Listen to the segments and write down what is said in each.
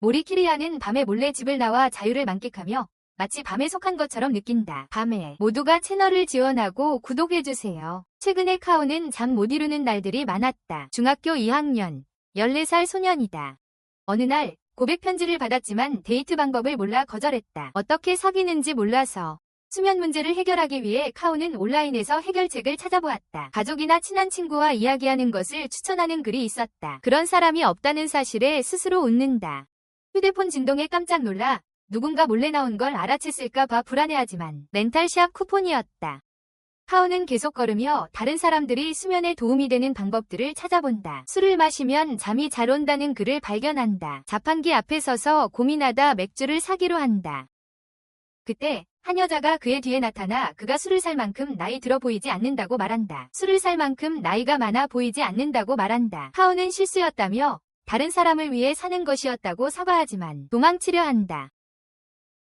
모리키리아는 밤에 몰래 집을 나와 자유를 만끽하며 마치 밤에 속한 것처럼 느낀다. 밤에 모두가 채널을 지원하고 구독해주세요. 최근에 카오는 잠 못 이루는 날들이 많았다. 중학교 2학년, 14살 소년이다. 어느 날 고백 편지를 받았지만 데이트 방법을 몰라 거절했다. 어떻게 사귀는지 몰라서. 수면 문제를 해결하기 위해 카오는 온라인에서 해결책을 찾아보았다. 가족이나 친한 친구와 이야기하는 것을 추천하는 글이 있었다. 그런 사람이 없다는 사실에 스스로 웃는다. 휴대폰 진동에 깜짝 놀라 누군가 몰래 나온 걸 알아챘을까 봐 불안해하지만 렌탈샵 쿠폰이었다. 카오는 계속 걸으며 다른 사람들이 수면에 도움이 되는 방법들을 찾아본다. 술을 마시면 잠이 잘 온다는 글을 발견한다. 자판기 앞에 서서 고민하다 맥주를 사기로 한다. 그때 한 여자가 그의 뒤에 나타나 그가 술을 살 만큼 나이 들어 보이지 않는다고 말한다. 술을 살 만큼 나이가 많아 보이지 않는다고 말한다. 카오는 실수였다며 다른 사람을 위해 사는 것이었다고 사과하지만 도망치려 한다.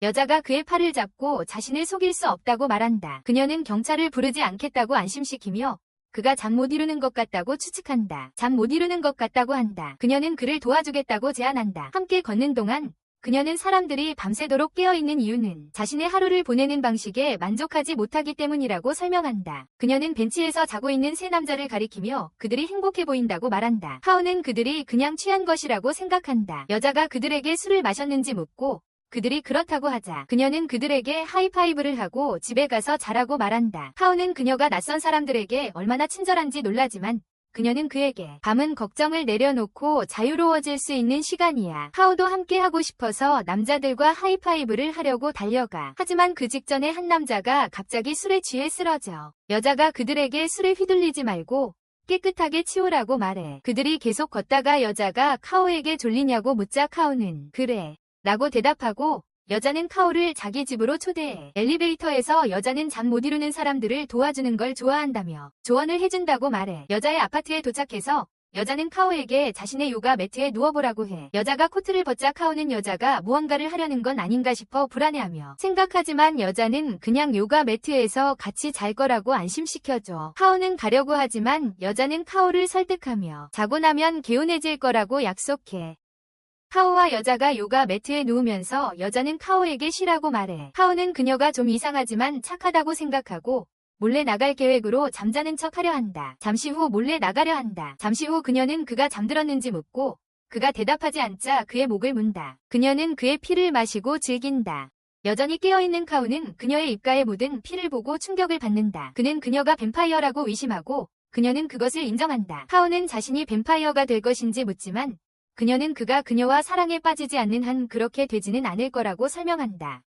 여자가 그의 팔을 잡고 자신을 속일 수 없다고 말한다. 그녀는 경찰을 부르지 않겠다고 안심시키며 그가 잠 못 이루는 것 같다고 추측한다. 잠 못 이루는 것 같다고 한다. 그녀는 그를 도와주겠다고 제안한다. 함께 걷는 동안 그녀는 사람들이 밤새도록 깨어있는 이유는 자신의 하루를 보내는 방식에 만족하지 못하기 때문이라고 설명한다. 그녀는 벤치에서 자고 있는 세 남자를 가리키며 그들이 행복해 보인다고 말한다. 카오는 그들이 그냥 취한 것이라고 생각한다. 여자가 그들에게 술을 마셨는지 묻고 그들이 그렇다고 하자 그녀는 그들에게 하이파이브를 하고 집에 가서 자라고 말한다. 카오는 그녀가 낯선 사람들에게 얼마나 친절한지 놀라지만 그녀는 그에게 밤은 걱정을 내려놓고 자유로워질 수 있는 시간이야. 카오도 함께 하고 싶어서 남자들과 하이파이브를 하려고 달려가. 하지만 그 직전에 한 남자가 갑자기 술에 취해 쓰러져. 여자가 그들에게 술에 휘둘리지 말고 깨끗하게 치우라고 말해. 그들이 계속 걷다가 여자가 카오에게 졸리냐고 묻자 카오는 그래 라고 대답하고 여자는 카오를 자기 집으로 초대해. 엘리베이터에서 여자는 잠 못 이루는 사람들을 도와주는 걸 좋아한다며 조언을 해준다고 말해. 여자의 아파트에 도착해서 여자는 카오에게 자신의 요가 매트에 누워보라고 해. 여자가 코트를 벗자 카오는 여자가 무언가를 하려는 건 아닌가 싶어 불안해하며 생각하지만 여자는 그냥 요가 매트에서 같이 잘 거라고 안심시켜줘. 카오는 가려고 하지만 여자는 카오를 설득하며 자고 나면 개운해질 거라고 약속해. 카오와 여자가 요가 매트에 누우면서 여자는 카오에게 쉬라고 말해. 카오는 그녀가 좀 이상하지만 착하다고 생각하고 몰래 나갈 계획으로 잠자는 척 하려 한다. 잠시 후 몰래 나가려 한다. 잠시 후 그녀는 그가 잠들었는지 묻고 그가 대답하지 않자 그의 목을 문다. 그녀는 그의 피를 마시고 즐긴다. 여전히 깨어있는 카오는 그녀의 입가에 묻은 피를 보고 충격을 받는다. 그는 그녀가 뱀파이어라고 의심하고 그녀는 그것을 인정한다. 카오는 자신이 뱀파이어가 될 것인지 묻지만 그녀는 그가 그녀와 사랑에 빠지지 않는 한 그렇게 되지는 않을 거라고 설명한다.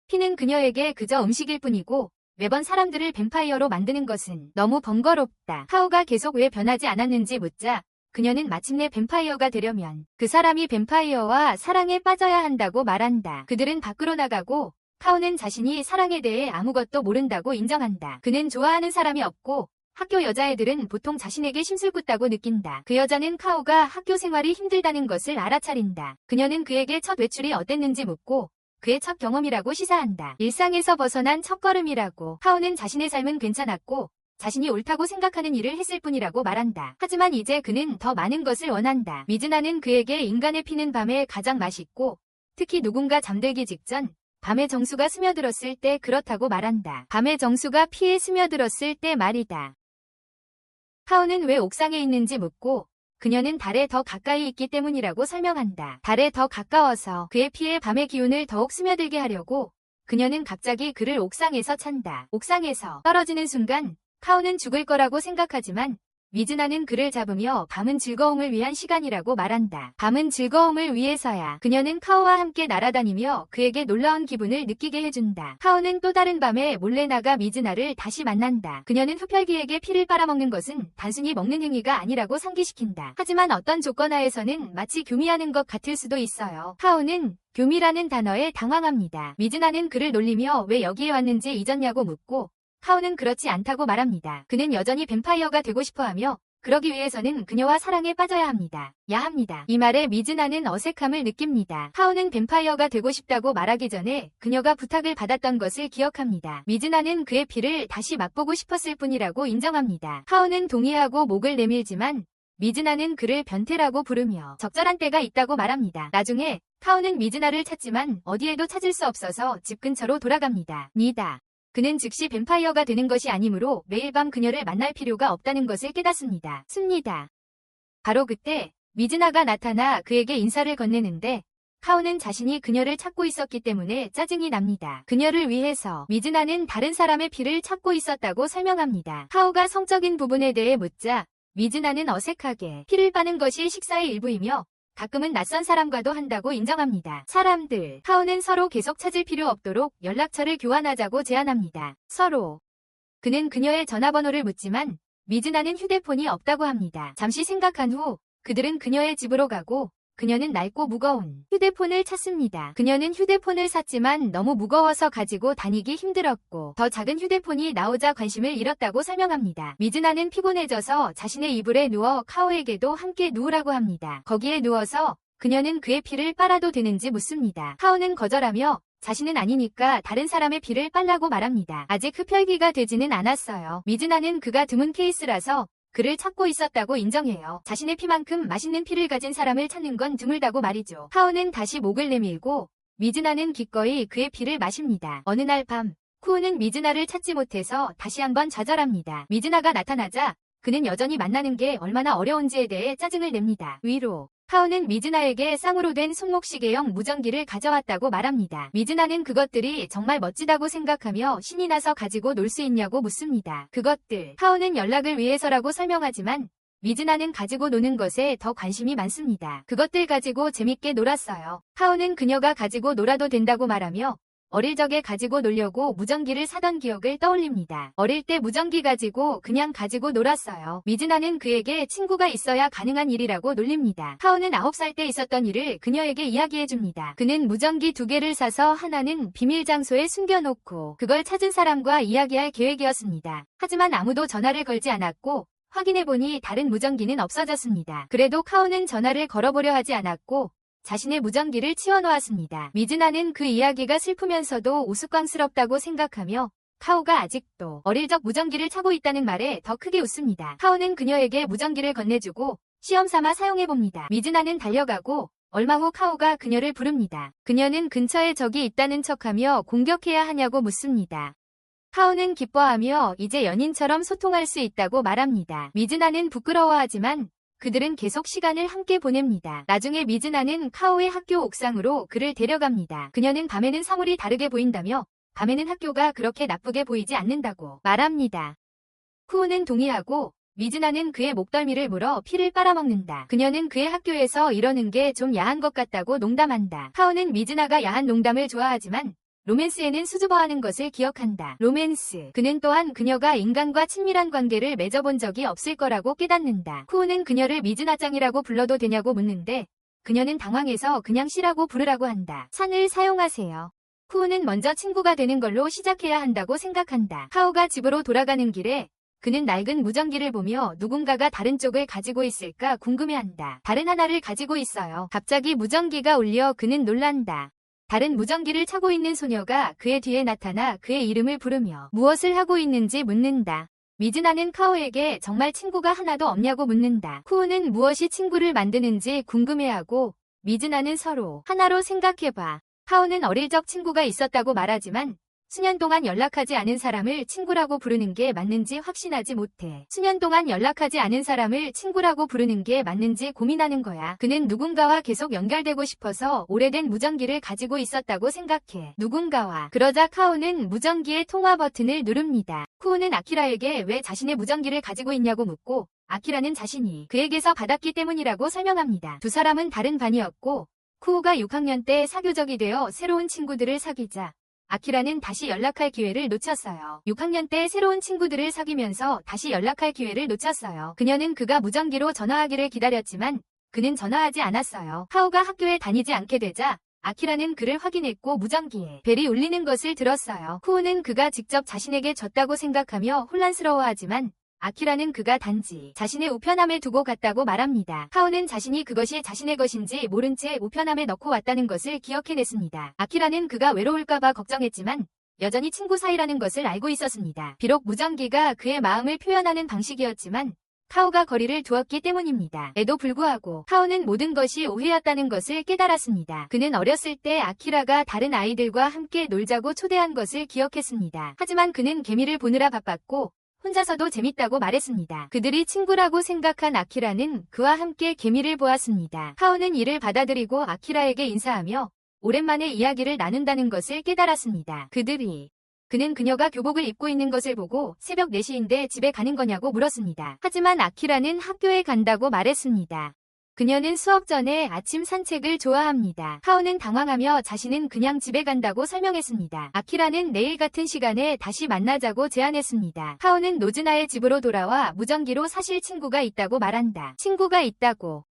피는 그녀에게 그저 음식일 뿐이고 매번 사람들을 뱀파이어로 만드는 것은 너무 번거롭다. 카오가 계속 왜 변하지 않았는지 묻자 그녀는 마침내 뱀파이어가 되려면 그 사람이 뱀파이어와 사랑에 빠져야 한다고 말한다. 그들은 밖으로 나가고 카오는 자신이 사랑에 대해 아무것도 모른다고 인정한다. 그는 좋아하는 사람이 없고 학교 여자애들은 보통 자신에게 심술궂다고 느낀다. 그 여자는 카오가 학교 생활이 힘들다는 것을 알아차린다. 그녀는 그에게 첫 외출이 어땠는지 묻고 그의 첫 경험이라고 시사한다. 일상에서 벗어난 첫걸음이라고. 카오는 자신의 삶은 괜찮았고 자신이 옳다고 생각하는 일을 했을 뿐이라고 말한다. 하지만 이제 그는 더 많은 것을 원한다. 미즈나는 그에게 인간의 피는 밤에 가장 맛있고 특히 누군가 잠들기 직전 밤의 정수가 스며들었을 때 그렇다고 말한다. 밤의 정수가 피에 스며들었을 때 말이다. 카오는 왜 옥상에 있는지 묻고 그녀는 달에 더 가까이 있기 때문이라고 설명한다. 달에 더 가까워서 그의 피에 밤의 기운을 더욱 스며들게 하려고 그녀는 갑자기 그를 옥상에서 찬다. 옥상에서 떨어지는 순간 카오는 죽을 거라고 생각하지만 미즈나는 그를 잡으며 밤은 즐거움을 위한 시간이라고 말한다. 밤은 즐거움을 위해서야. 그녀는 카오와 함께 날아다니며 그에게 놀라운 기분을 느끼게 해준다. 카오는 또 다른 밤에 몰래 나가 미즈나를 다시 만난다. 그녀는 흡혈귀에게 피를 빨아먹는 것은 단순히 먹는 행위가 아니라고 상기시킨다. 하지만 어떤 조건 하에서는 마치 교미하는 것 같을 수도 있어요. 카오는 교미라는 단어에 당황합니다. 미즈나는 그를 놀리며 왜 여기에 왔는지 잊었냐고 묻고 카오는 그렇지 않다고 말합니다. 그는 여전히 뱀파이어가 되고 싶어하며 그러기 위해서는 그녀와 사랑에 빠져야 합니다. 이 말에 미즈나는 어색함을 느낍니다. 카오는 뱀파이어가 되고 싶다고 말하기 전에 그녀가 부탁을 받았던 것을 기억합니다. 미즈나는 그의 피를 다시 맛보고 싶었을 뿐이라고 인정합니다. 카오는 동의하고 목을 내밀지만 미즈나는 그를 변태라고 부르며 적절한 때가 있다고 말합니다. 나중에 카오는 미즈나를 찾지만 어디에도 찾을 수 없어서 집 근처로 돌아갑니다. 니다. 그는 즉시 뱀파이어가 되는 것이 아니므로 매일 밤 그녀를 만날 필요가 없다는 것을 깨닫습니다. 습니다. 바로 그때 미즈나가 나타나 그에게 인사를 건네는데 카오는 자신이 그녀를 찾고 있었기 때문에 짜증이 납니다. 그녀를 위해서 미즈나는 다른 사람의 피를 찾고 있었다고 설명합니다. 카오가 성적인 부분에 대해 묻자 미즈나는 어색하게 피를 빠는 것이 식사의 일부이며 가끔은 낯선 사람과도 한다고 인정합니다. 사람들, 카오는 서로 계속 찾을 필요 없도록 연락처를 교환하자고 제안합니다. 서로. 그는 그녀의 전화번호를 묻지만 미즈나는 휴대폰이 없다고 합니다. 잠시 생각한 후 그들은 그녀의 집으로 가고 그녀는 낡고 무거운 휴대폰을 찾습니다. 그녀는 휴대폰을 샀지만 너무 무거워서 가지고 다니기 힘들었고 더 작은 휴대폰이 나오자 관심을 잃었다고 설명합니다. 미즈나는 피곤해져서 자신의 이불에 누워 카오에게도 함께 누우라고 합니다. 거기에 누워서 그녀는 그의 피를 빨아도 되는지 묻습니다. 카오는 거절하며 자신은 아니니까 다른 사람의 피를 빨라고 말합니다. 아직 흡혈귀가 되지는 않았어요. 미즈나는 그가 드문 케이스라서 그를 찾고 있었다고 인정해요. 자신의 피만큼 맛있는 피를 가진 사람을 찾는 건 드물다고 말이죠. 카오는 다시 목을 내밀고 미즈나는 기꺼이 그의 피를 마십니다. 어느 날 밤, 쿠우는 미즈나를 찾지 못해서 다시 한번 좌절합니다. 미즈나가 나타나자 그는 여전히 만나는 게 얼마나 어려운지에 대해 짜증을 냅니다. 위로, 카오는 미즈나에게 쌍으로 된 손목시계형 무전기를 가져왔다고 말합니다. 미즈나는 그것들이 정말 멋지다고 생각하며 신이 나서 가지고 놀 수 있냐고 묻습니다. 그것들, 카오는 연락을 위해서라고 설명하지만 미즈나는 가지고 노는 것에 더 관심이 많습니다. 그것들 가지고 재밌게 놀았어요. 카오는 그녀가 가지고 놀아도 된다고 말하며 어릴 적에 가지고 놀려고 무전기를 사던 기억을 떠올립니다. 어릴 때 무전기 가지고 그냥 가지고 놀았어요. 미즈나는 그에게 친구가 있어야 가능한 일이라고 놀립니다. 카오는 9살 때 있었던 일을 그녀에게 이야기해줍니다. 그는 무전기 2개를 사서 하나는 비밀 장소에 숨겨놓고 그걸 찾은 사람과 이야기할 계획이었습니다. 하지만 아무도 전화를 걸지 않았고 확인해보니 다른 무전기는 없어졌습니다. 그래도 카오는 전화를 걸어보려 하지 않았고 자신의 무전기를 치워놓았습니다. 미즈나는 그 이야기가 슬프면서도 우스꽝스럽다고 생각하며 카오가 아직도 어릴 적 무전기를 차고 있다는 말에 더 크게 웃습니다. 카오는 그녀에게 무전기를 건네주고 시험삼아 사용해봅니다. 미즈나는 달려가고 얼마 후 카오가 그녀를 부릅니다. 그녀는 근처에 적이 있다는 척하며 공격해야 하냐고 묻습니다. 카오는 기뻐하며 이제 연인처럼 소통할 수 있다고 말합니다. 미즈나는 부끄러워하지만 그들은 계속 시간을 함께 보냅니다. 나중에 미즈나는 카오의 학교 옥상으로 그를 데려갑니다. 그녀는 밤에는 사물이 다르게 보인다며 밤에는 학교가 그렇게 나쁘게 보이지 않는다고 말합니다. 쿠우는 동의하고 미즈나는 그의 목덜미를 물어 피를 빨아먹는다. 그녀는 그의 학교에서 이러는 게 좀 야한 것 같다고 농담한다. 카오는 미즈나가 야한 농담을 좋아하지만 로맨스에는 수줍어하는 것을 기억한다. 로맨스. 그는 또한 그녀가 인간과 친밀한 관계를 맺어본 적이 없을 거라고 깨닫는다. 쿠우는 그녀를 미즈나짱이라고 불러도 되냐고 묻는데 그녀는 당황해서 그냥 씨라고 부르라고 한다. 산을 사용하세요. 쿠우는 먼저 친구가 되는 걸로 시작해야 한다고 생각한다. 카오가 집으로 돌아가는 길에 그는 낡은 무전기를 보며 누군가가 다른 쪽을 가지고 있을까 궁금해한다. 다른 하나를 가지고 있어요. 갑자기 무전기가 울려 그는 놀란다. 다른 무전기를 차고 있는 소녀가 그의 뒤에 나타나 그의 이름을 부르며 무엇을 하고 있는지 묻는다. 미즈나는 카오에게 정말 친구가 하나도 없냐고 묻는다. 쿠우는 무엇이 친구를 만드는지 궁금해하고 미즈나는 서로 하나로 생각해봐. 카오는 어릴 적 친구가 있었다고 말하지만 수년 동안 연락하지 않은 사람을 친구라고 부르는 게 맞는지 확신하지 못해. 수년 동안 연락하지 않은 사람을 친구라고 부르는 게 맞는지 고민하는 거야. 그는 누군가와 계속 연결되고 싶어서 오래된 무전기를 가지고 있었다고 생각해. 누군가와. 그러자 카오는 무전기의 통화 버튼을 누릅니다. 쿠우는 아키라에게 왜 자신의 무전기를 가지고 있냐고 묻고 아키라는 자신이 그에게서 받았기 때문이라고 설명합니다. 두 사람은 다른 반이었고 쿠우가 6학년 때 사교적이 되어 새로운 친구들을 사귀자 아키라는 다시 연락할 기회를 놓쳤어요. 6학년 때 새로운 친구들을 사귀면서 다시 연락할 기회를 놓쳤어요. 그녀는 그가 무전기로 전화하기를 기다렸지만 그는 전화하지 않았어요. 카오가 학교에 다니지 않게 되자 아키라는 그를 확인했고 무전기에 벨이 울리는 것을 들었어요. 쿠우는 그가 직접 자신에게 줬다고 생각하며 혼란스러워하지만 아키라는 그가 단지 자신의 우편함에 두고 갔다고 말합니다. 카오는 자신이 그것이 자신의 것인지 모른 채 우편함에 넣고 왔다는 것을 기억해냈습니다. 아키라는 그가 외로울까봐 걱정했지만 여전히 친구 사이라는 것을 알고 있었습니다. 비록 무전기가 그의 마음을 표현하는 방식이었지만 카오가 거리를 두었기 때문입니다. 에도 불구하고 카오는 모든 것이 오해였다는 것을 깨달았습니다. 그는 어렸을 때 아키라가 다른 아이들과 함께 놀자고 초대한 것을 기억했습니다. 하지만 그는 개미를 보느라 바빴고 혼자서도 재밌다고 말했습니다. 그들이 친구라고 생각한 아키라는 그와 함께 개미를 보았습니다. 카오는 이를 받아들이고 아키라에게 인사하며 오랜만에 이야기를 나눈다는 것을 깨달았습니다. 그는 그녀가 교복을 입고 있는 것을 보고 새벽 4시인데 집에 가는 거냐고 물었습니다. 하지만 아키라는 학교에 간다고 말했습니다. 그녀는 수업 전에 아침 산책을 좋아합니다. 카오는 당황하며 자신은 그냥 집에 간다고 설명했습니다. 아키라는 내일 같은 시간에 다시 만나자고 제안했습니다. 카오는 노즈나의 집으로 돌아와 무전기로 사실 친구가 있다고 말한다. 친구가 있다고.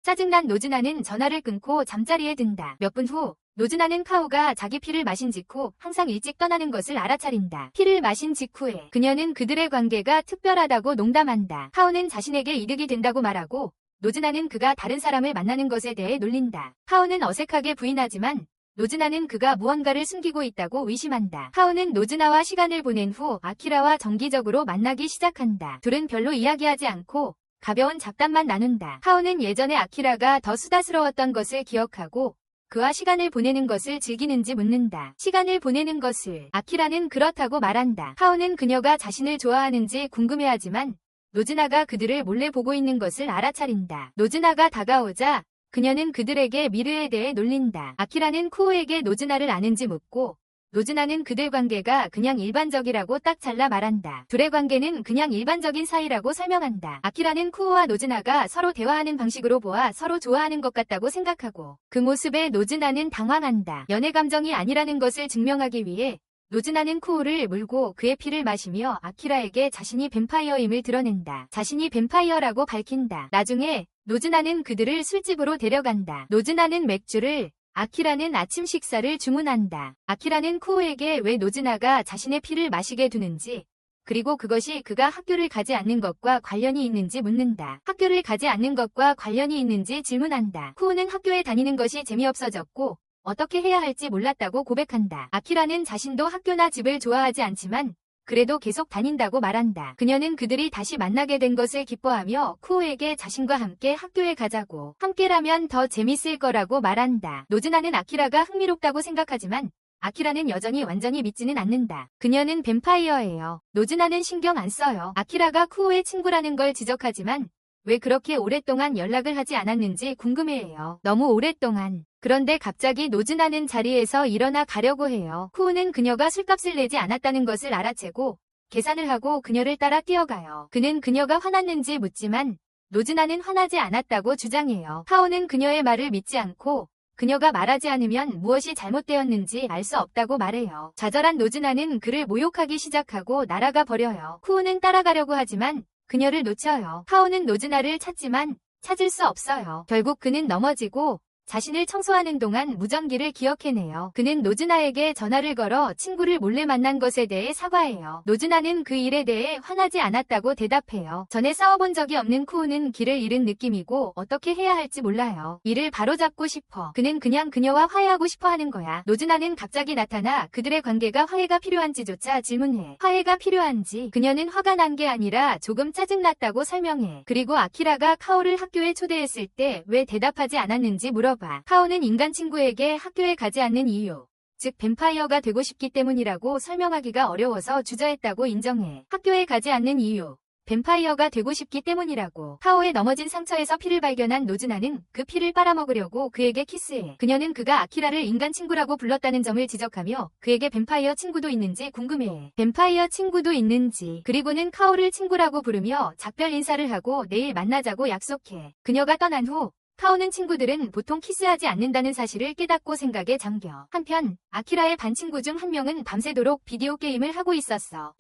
짜증난 노즈나는 전화를 끊고 잠자리에 든다. 몇 분 후 노즈나는 카오가 자기 피를 마신 직후 항상 일찍 떠나는 것을 알아차린다. 피를 마신 직후에 그녀는 그들의 관계가 특별하다고 농담한다. 카오는 자신에게 이득이 된다고 말하고 노즈나는 그가 다른 사람을 만나는 것에 대해 놀린다. 카오는 어색하게 부인하지만 노즈나는 그가 무언가를 숨기고 있다고 의심한다. 카오는 노즈나와 시간을 보낸 후 아키라와 정기적으로 만나기 시작한다. 둘은 별로 이야기하지 않고 가벼운 잡담만 나눈다. 카오는 예전에 아키라가 더 수다스러웠던 것을 기억하고 그와 시간을 보내는 것을 즐기는지 묻는다. 시간을 보내는 것을 아키라는 그렇다고 말한다. 카오는 그녀가 자신을 좋아하는지 궁금해하지만 노즈나가 그들을 몰래 보고 있는 것을 알아차린다. 노즈나가 다가오자 그녀는 그들에게 미르에 대해 놀린다. 아키라는 쿠오에게 노즈나를 아는지 묻고 노즈나는 그들 관계가 그냥 일반적이라고 딱 잘라 말한다. 둘의 관계는 그냥 일반적인 사이라고 설명한다. 아키라는 쿠오와 노즈나가 서로 대화하는 방식으로 보아 서로 좋아하는 것 같다고 생각하고 그 모습에 노즈나는 당황한다. 연애 감정이 아니라는 것을 증명하기 위해 노즈나는 쿠오를 물고 그의 피를 마시며 아키라에게 자신이 뱀파이어임을 드러낸다. 자신이 뱀파이어라고 밝힌다. 나중에 노즈나는 그들을 술집으로 데려간다. 노즈나는 맥주를 아키라는 아침 식사를 주문한다. 아키라는 쿠오에게 왜 노즈나가 자신의 피를 마시게 두는지 그리고 그것이 그가 학교를 가지 않는 것과 관련이 있는지 묻는다. 학교를 가지 않는 것과 관련이 있는지 질문한다. 쿠오는 학교에 다니는 것이 재미없어졌고 어떻게 해야 할지 몰랐다고 고백한다. 아키라는 자신도 학교나 집을 좋아하지 않지만 그래도 계속 다닌다고 말한다. 그녀는 그들이 다시 만나게 된 것을 기뻐하며 쿠오에게 자신과 함께 학교에 가자고 함께라면 더 재밌을 거라고 말한다. 노즈나는 아키라가 흥미롭다고 생각하지만 아키라는 여전히 완전히 믿지는 않는다. 그녀는 뱀파이어예요. 노즈나는 신경 안 써요. 아키라가 쿠오의 친구라는 걸 지적하지만 왜 그렇게 오랫동안 연락을 하지 않았는지 궁금해해요. 너무 오랫동안. 그런데 갑자기 노즈나는 자리에서 일어나 가려고 해요. 쿠오는 그녀가 술값을 내지 않았다는 것을 알아채고 계산을 하고 그녀를 따라 뛰어가요. 그는 그녀가 화났는지 묻지만 노즈나는 화나지 않았다고 주장해요. 카오는 그녀의 말을 믿지 않고 그녀가 말하지 않으면 무엇이 잘못되었는지 알 수 없다고 말해요. 좌절한 노즈나는 그를 모욕하기 시작하고 날아가 버려요. 쿠오는 따라가려고 하지만 그녀를 놓쳐요. 카오는 노즈나를 찾지만 찾을 수 없어요. 결국 그는 넘어지고 자신을 청소하는 동안 무전기를 기억해내요. 그는 노즈나에게 전화를 걸어 친구를 몰래 만난 것에 대해 사과해요. 노즈나는 그 일에 대해 화나지 않았다고 대답해요. 전에 싸워본 적이 없는 쿠오는 길을 잃은 느낌이고 어떻게 해야 할지 몰라요. 이를 바로잡고 싶어. 그는 그냥 그녀와 화해하고 싶어 하는 거야. 노즈나는 갑자기 나타나 그들의 관계가 화해가 필요한지조차 질문해. 화해가 필요한지. 그녀는 화가 난 게 아니라 조금 짜증났다고 설명해. 그리고 아키라가 카오를 학교에 초대했을 때 왜 대답하지 않았는지 물어봐. 카오는 인간 친구에게 학교에 가지 않는 이유, 즉 뱀파이어가 되고 싶기 때문이라고 설명하기가 어려워서 주저했다고 인정해. 학교에 가지 않는 이유, 뱀파이어가 되고 싶기 때문이라고. 카오의 넘어진 상처에서 피를 발견한 노즈나는 그 피를 빨아먹으려고 그에게 키스해. 그녀는 그가 아키라를 인간 친구라고 불렀다는 점을 지적하며 그에게 뱀파이어 친구도 있는지 궁금해해. 뱀파이어 친구도 있는지. 그리고는 카오를 친구라고 부르며 작별 인사를 하고 내일 만나자고 약속해. 그녀가 떠난 후 카오는 친구들은 보통 키스하지 않는다는 사실을 깨닫고 생각에 잠겨. 한편 아키라의 반 친구 중 한 명은 밤새도록 비디오 게임을 하고 있었어.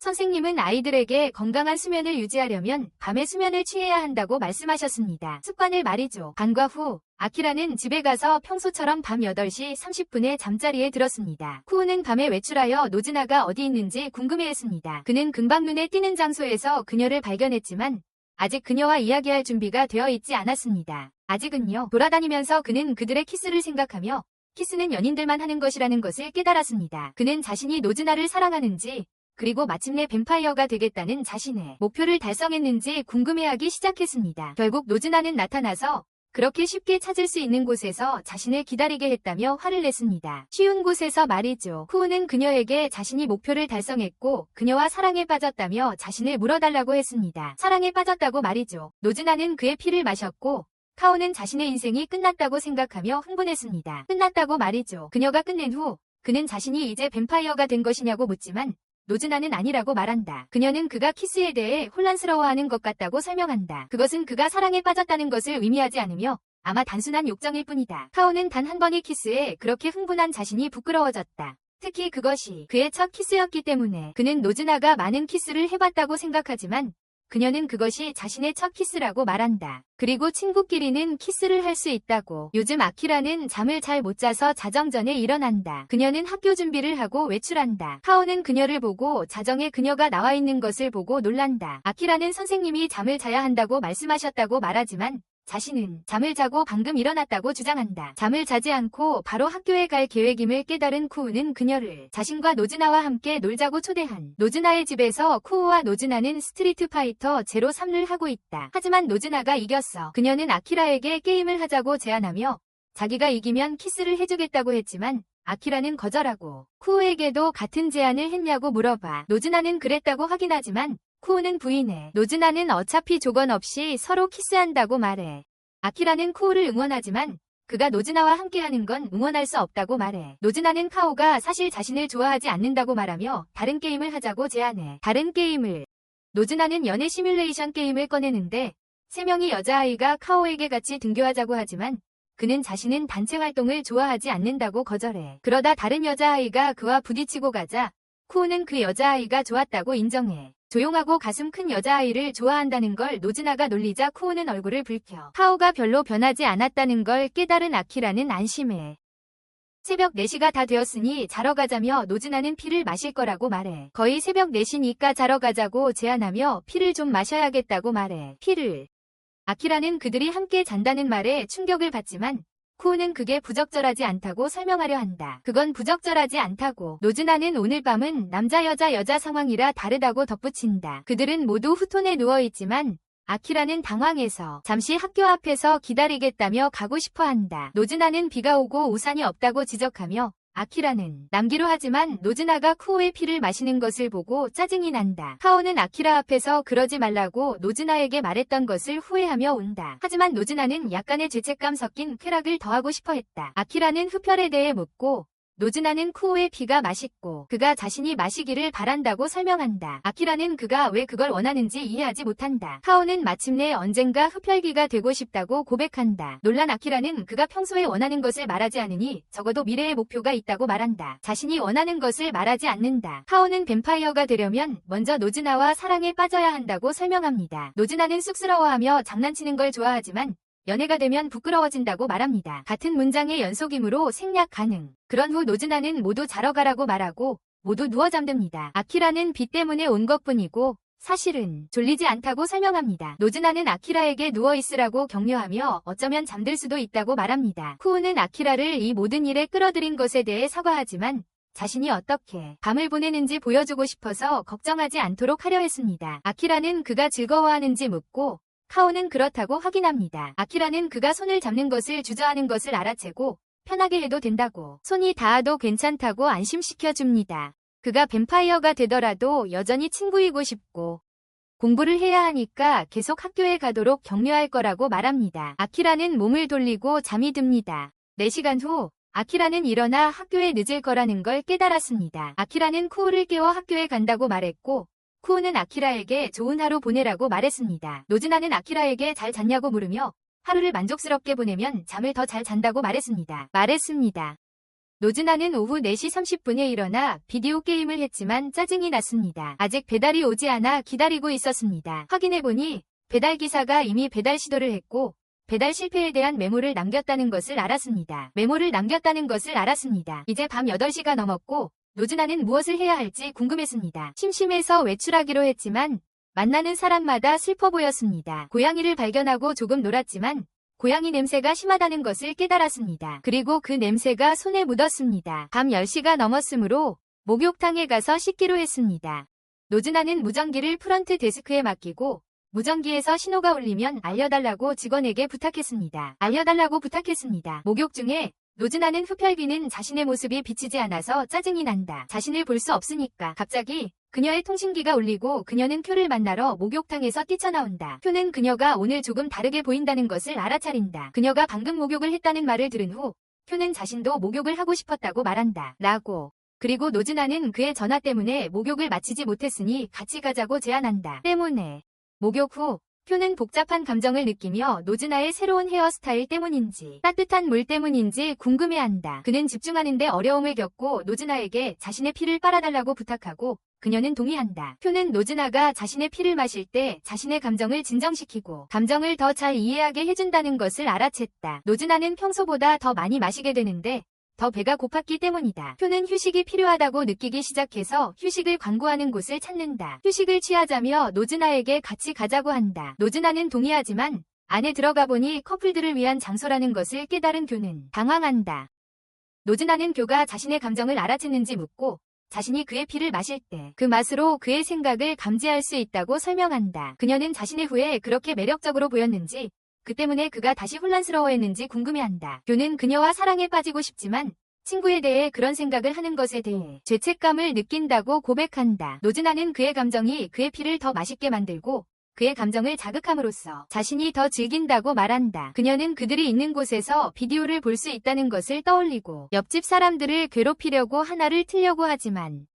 선생님은 아이들에게 건강한 수면을 유지하려면 밤에 수면을 취해야 한다고 말씀하셨습니다. 습관을 말이죠. 반과 후 아키라는 집에 가서 평소처럼 밤 8시 30분에 잠자리에 들었습니다. 쿠오는 밤에 외출하여 노즈나가 어디 있는지 궁금해했습니다. 그는 금방 눈에 띄는 장소에서 그녀를 발견했지만 아직 그녀와 이야기할 준비가 되어 있지 않았습니다. 아직은요. 돌아다니면서 그는 그들의 키스를 생각하며 키스는 연인들만 하는 것이라는 것을 깨달았습니다. 그는 자신이 노즈나를 사랑하는지 그리고 마침내 뱀파이어가 되겠다는 자신의 목표를 달성했는지 궁금해하기 시작했습니다. 결국 노즈나는 나타나서 그렇게 쉽게 찾을 수 있는 곳에서 자신을 기다리게 했다며 화를 냈습니다. 쉬운 곳에서 말이죠. 쿠우는 그녀에게 자신이 목표를 달성했고 그녀와 사랑에 빠졌다며 자신을 물어달라고 했습니다. 사랑에 빠졌다고 말이죠. 노즈나는 그의 피를 마셨고 카오는 자신의 인생이 끝났다고 생각하며 흥분했습니다. 끝났다고 말이죠. 그녀가 끝낸 후 그는 자신이 이제 뱀파이어가 된 것이냐고 묻지만 노즈나는 아니라고 말한다. 그녀는 그가 키스에 대해 혼란스러워하는 것 같다고 설명한다. 그것은 그가 사랑에 빠졌다는 것을 의미하지 않으며 아마 단순한 욕정일 뿐이다. 카오는 단 한 번의 키스에 그렇게 흥분한 자신이 부끄러워졌다. 특히 그것이 그의 첫 키스였기 때문에 그는 노즈나가 많은 키스를 해봤다고 생각하지만 그녀는 그것이 자신의 첫 키스라고 말한다. 그리고 친구끼리는 키스를 할 수 있다고. 요즘 아키라는 잠을 잘 못 자서 자정 전에 일어난다. 그녀는 학교 준비를 하고 외출한다. 카오는 그녀를 보고 자정에 그녀가 나와 있는 것을 보고 놀란다. 아키라는 선생님이 잠을 자야 한다고 말씀하셨다고 말하지만 자신은 잠을 자고 방금 일어났다고 주장한다. 잠을 자지 않고 바로 학교에 갈 계획임을 깨달은 쿠우는 그녀를 자신과 노즈나와 함께 놀자고 초대한 노즈나의 집에서 쿠우와 노즈나는 스트리트 파이터 제로3를 하고 있다. 하지만 노즈나가 이겼어. 그녀는 아키라에게 게임을 하자고 제안하며 자기가 이기면 키스를 해주겠다고 했지만 아키라는 거절하고 쿠우에게도 같은 제안을 했냐고 물어봐. 노즈나는 그랬다고 확인하지만 쿠우는 부인해. 노즈나는 어차피 조건 없이 서로 키스한다고 말해. 아키라는 쿠우를 응원하지만 그가 노즈나와 함께하는 건 응원할 수 없다고 말해. 노즈나는 카오가 사실 자신을 좋아하지 않는다고 말하며 다른 게임을 하자고 제안해. 다른 게임을. 노즈나는 연애 시뮬레이션 게임을 꺼내는데 3명의 여자아이가 카오에게 같이 등교하자고 하지만 그는 자신은 단체 활동을 좋아하지 않는다고 거절해. 그러다 다른 여자아이가 그와 부딪히고 가자 쿠우는 그 여자아이가 좋았다고 인정해. 조용하고 가슴 큰 여자아이를 좋아한다는 걸 노즈나가 놀리자 쿠우는 얼굴을 붉혀. 카오가 별로 변하지 않았다는 걸 깨달은 아키라는 안심해. 새벽 4시가 다 되었으니 자러 가자며 노즈나는 피를 마실 거라고 말해. 거의 새벽 4시니까 자러 가자고 제안하며 피를 좀 마셔야겠다고 말해. 피를. 아키라는 그들이 함께 잔다는 말에 충격을 받지만 쿠우는 그게 부적절하지 않다고 설명하려 한다. 그건 부적절하지 않다고. 노즈나는 오늘 밤은 남자 여자 상황이라 다르다고 덧붙인다. 그들은 모두 후톤에 누워있지만 아키라는 당황해서 잠시 학교 앞에서 기다리겠다며 가고 싶어 한다. 노즈나는 비가 오고 우산이 없다고 지적하며 아키라는 남기로 하지만 노즈나가 쿠우의 피를 마시는 것을 보고 짜증이 난다. 카오는 아키라 앞에서 그러지 말라고 노즈나에게 말했던 것을 후회하며 운다. 하지만 노즈나는 약간의 죄책감 섞인 쾌락을 더하고 싶어 했다. 아키라는 흡혈에 대해 묻고 노즈나는 쿠우의 피가 맛있고 그가 자신이 마시기를 바란다고 설명한다. 아키라는 그가 왜 그걸 원하는지 이해하지 못한다. 카오는 마침내 언젠가 흡혈귀가 되고 싶다고 고백한다. 놀란 아키라는 그가 평소에 원하는 것을 말하지 않으니 적어도 미래의 목표가 있다고 말한다. 자신이 원하는 것을 말하지 않는다. 카오는 뱀파이어가 되려면 먼저 노즈나와 사랑에 빠져야 한다고 설명합니다. 노즈나는 쑥스러워하며 장난치는 걸 좋아하지만 연애가 되면 부끄러워진다고 말합니다. 같은 문장의 연속이므로 생략 가능. 그런 후 노즈나는 모두 자러 가라고 말하고 모두 누워 잠듭니다. 아키라는 비 때문에 온 것뿐이고 사실은 졸리지 않다고 설명합니다. 노즈나는 아키라에게 누워있으라고 격려하며 어쩌면 잠들 수도 있다고 말합니다. 쿠우는 아키라를 이 모든 일에 끌어들인 것에 대해 사과하지만 자신이 어떻게 밤을 보내는지 보여주고 싶어서 걱정하지 않도록 하려 했습니다. 아키라는 그가 즐거워하는지 묻고 카오는 그렇다고 확인합니다. 아키라는 그가 손을 잡는 것을 주저하는 것을 알아채고 편하게 해도 된다고 손이 닿아도 괜찮다고 안심시켜줍니다. 그가 뱀파이어가 되더라도 여전히 친구이고 싶고 공부를 해야 하니까 계속 학교에 가도록 격려할 거라고 말합니다. 아키라는 몸을 돌리고 잠이 듭니다. 4시간 후 아키라는 일어나 학교에 늦을 거라는 걸 깨달았습니다. 아키라는 쿠우를 깨워 학교에 간다고 말했고 쿠우는 아키라에게 좋은 하루 보내라고 말했습니다. 노즈나는 아키라에게 잘 잤냐고 물으며 하루를 만족스럽게 보내면 잠을 더 잘 잔다고 말했습니다. 노즈나는 오후 4시 30분에 일어나 비디오 게임을 했지만 짜증이 났습니다. 아직 배달이 오지 않아 기다리고 있었습니다. 확인해보니 배달기사가 이미 배달 시도를 했고 배달 실패에 대한 메모를 남겼다는 것을 알았습니다. 이제 밤 8시가 넘었고 노즈나는 무엇을 해야 할지 궁금했습니다. 심심해서 외출하기로 했지만 만나는 사람마다 슬퍼 보였습니다. 고양이를 발견하고 조금 놀았지만 고양이 냄새가 심하다는 것을 깨달았습니다. 그리고 그 냄새가 손에 묻었습니다. 밤 10시가 넘었으므로 목욕탕에 가서 씻기로 했습니다. 노즈나는 무전기를 프런트 데스크에 맡기고 무전기에서 신호가 울리면 알려달라고 직원에게 부탁했습니다. 목욕 중에 노즈나는 흡혈귀는 자신의 모습이 비치지 않아서 짜증이 난다. 자신을 볼 수 없으니까. 갑자기 그녀의 통신기가 울리고 그녀는 쿄를 만나러 목욕탕에서 뛰쳐나온다. 쿄는 그녀가 오늘 조금 다르게 보인다는 것을 알아차린다. 그녀가 방금 목욕을 했다는 말을 들은 후 쿄는 자신도 목욕을 하고 싶었다고 말한다. 그리고 노즈나는 그의 전화 때문에 목욕을 마치지 못했으니 같이 가자고 제안한다. 목욕 후 쿄는 복잡한 감정을 느끼며 노즈나의 새로운 헤어스타일 때문인지 따뜻한 물 때문인지 궁금해한다. 그는 집중하는데 어려움을 겪고 노즈나에게 자신의 피를 빨아달라고 부탁하고 그녀는 동의한다. 쿄는 노즈나가 자신의 피를 마실 때 자신의 감정을 진정시키고 감정을 더 잘 이해하게 해준다는 것을 알아챘다. 노즈나는 평소보다 더 많이 마시게 되는데 더 배가 고팠기 때문이다. 쿄는 휴식이 필요하다고 느끼기 시작해서 휴식을 광고하는 곳을 찾는다. 휴식을 취하자며 노즈나에게 같이 가자고 한다. 노즈나는 동의하지만 안에 들어가 보니 커플들을 위한 장소라는 것을 깨달은 쿄는 당황한다. 노즈나는 쿄가 자신의 감정을 알아챘는지 묻고 자신이 그의 피를 마실 때 그 맛으로 그의 생각을 감지할 수 있다고 설명한다. 그녀는 자신의 후에 그렇게 매력적으로 보였는지 그 때문에 그가 다시 혼란스러워했는지 궁금해한다. 쿄는 그녀와 사랑에 빠지고 싶지만 친구에 대해 그런 생각을 하는 것에 대해 죄책감을 느낀다고 고백한다. 노즈나는 그의 감정이 그의 피를 더 맛있게 만들고 그의 감정을 자극함으로써 자신이 더 즐긴다고 말한다. 그녀는 그들이 있는 곳에서 비디오를 볼 수 있다는 것을 떠올리고 옆집 사람들을 괴롭히려고 하나를 틀려고 하지만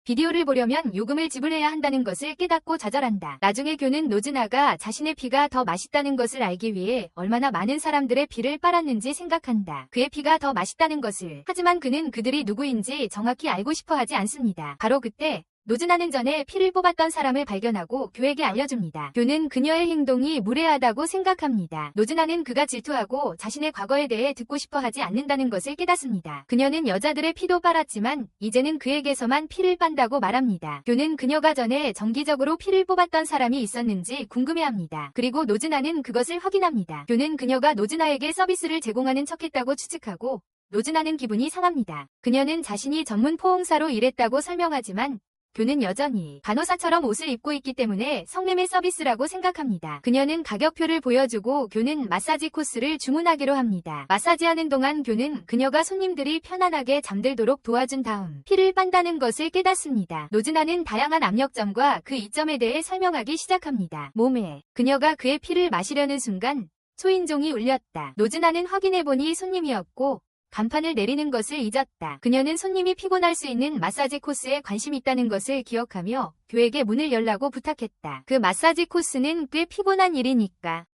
비디오를 보려면 요금을 지불해야 한다는 것을 깨닫고 좌절한다. 나중에 쿄는 노즈나가 자신의 피가 더 맛있다는 것을 알기 위해 얼마나 많은 사람들의 피를 빨았는지 생각한다. 그의 피가 더 맛있다는 것을. 하지만 그는 그들이 누구인지 정확히 알고 싶어 하지 않습니다. 바로 그때 노즈나는 전에 피를 뽑았던 사람을 발견하고 쿄에게 알려줍니다. 쿄는 그녀의 행동이 무례하다고 생각합니다. 노즈나는 그가 질투하고 자신의 과거에 대해 듣고 싶어 하지 않는다는 것을 깨닫습니다. 그녀는 여자들의 피도 빨았지만 이제는 그에게서만 피를 빤다고 말합니다. 쿄는 그녀가 전에 정기적으로 피를 뽑았던 사람이 있었는지 궁금해합니다. 그리고 노즈나는 그것을 확인합니다. 쿄는 그녀가 노즈나에게 서비스를 제공하는 척했다고 추측하고 노즈나는 기분이 상합니다. 그녀는 자신이 전문 포옹사로 일했다고 설명하지만 쿄는 여전히 간호사처럼 옷을 입고 있기 때문에 성매매 서비스라고 생각합니다. 그녀는 가격표를 보여주고 쿄는 마사지 코스를 주문하기로 합니다. 마사지하는 동안 쿄는 그녀가 손님들이 편안하게 잠들도록 도와준 다음 피를 빤다는 것을 깨닫습니다. 노즈나는 다양한 압력점과 그 이점에 대해 설명하기 시작합니다. 그녀가 그의 피를 마시려는 순간 초인종이 울렸다. 노즈나는 확인해보니 손님이었고 간판을 내리는 것을 잊었다. 그녀는 손님이 피곤할 수 있는 마사지 코스에 관심 있다는 것을 기억하며 쿄에게 문을 열라고 부탁했다. 그 마사지 코스는 꽤 피곤한 일이니까.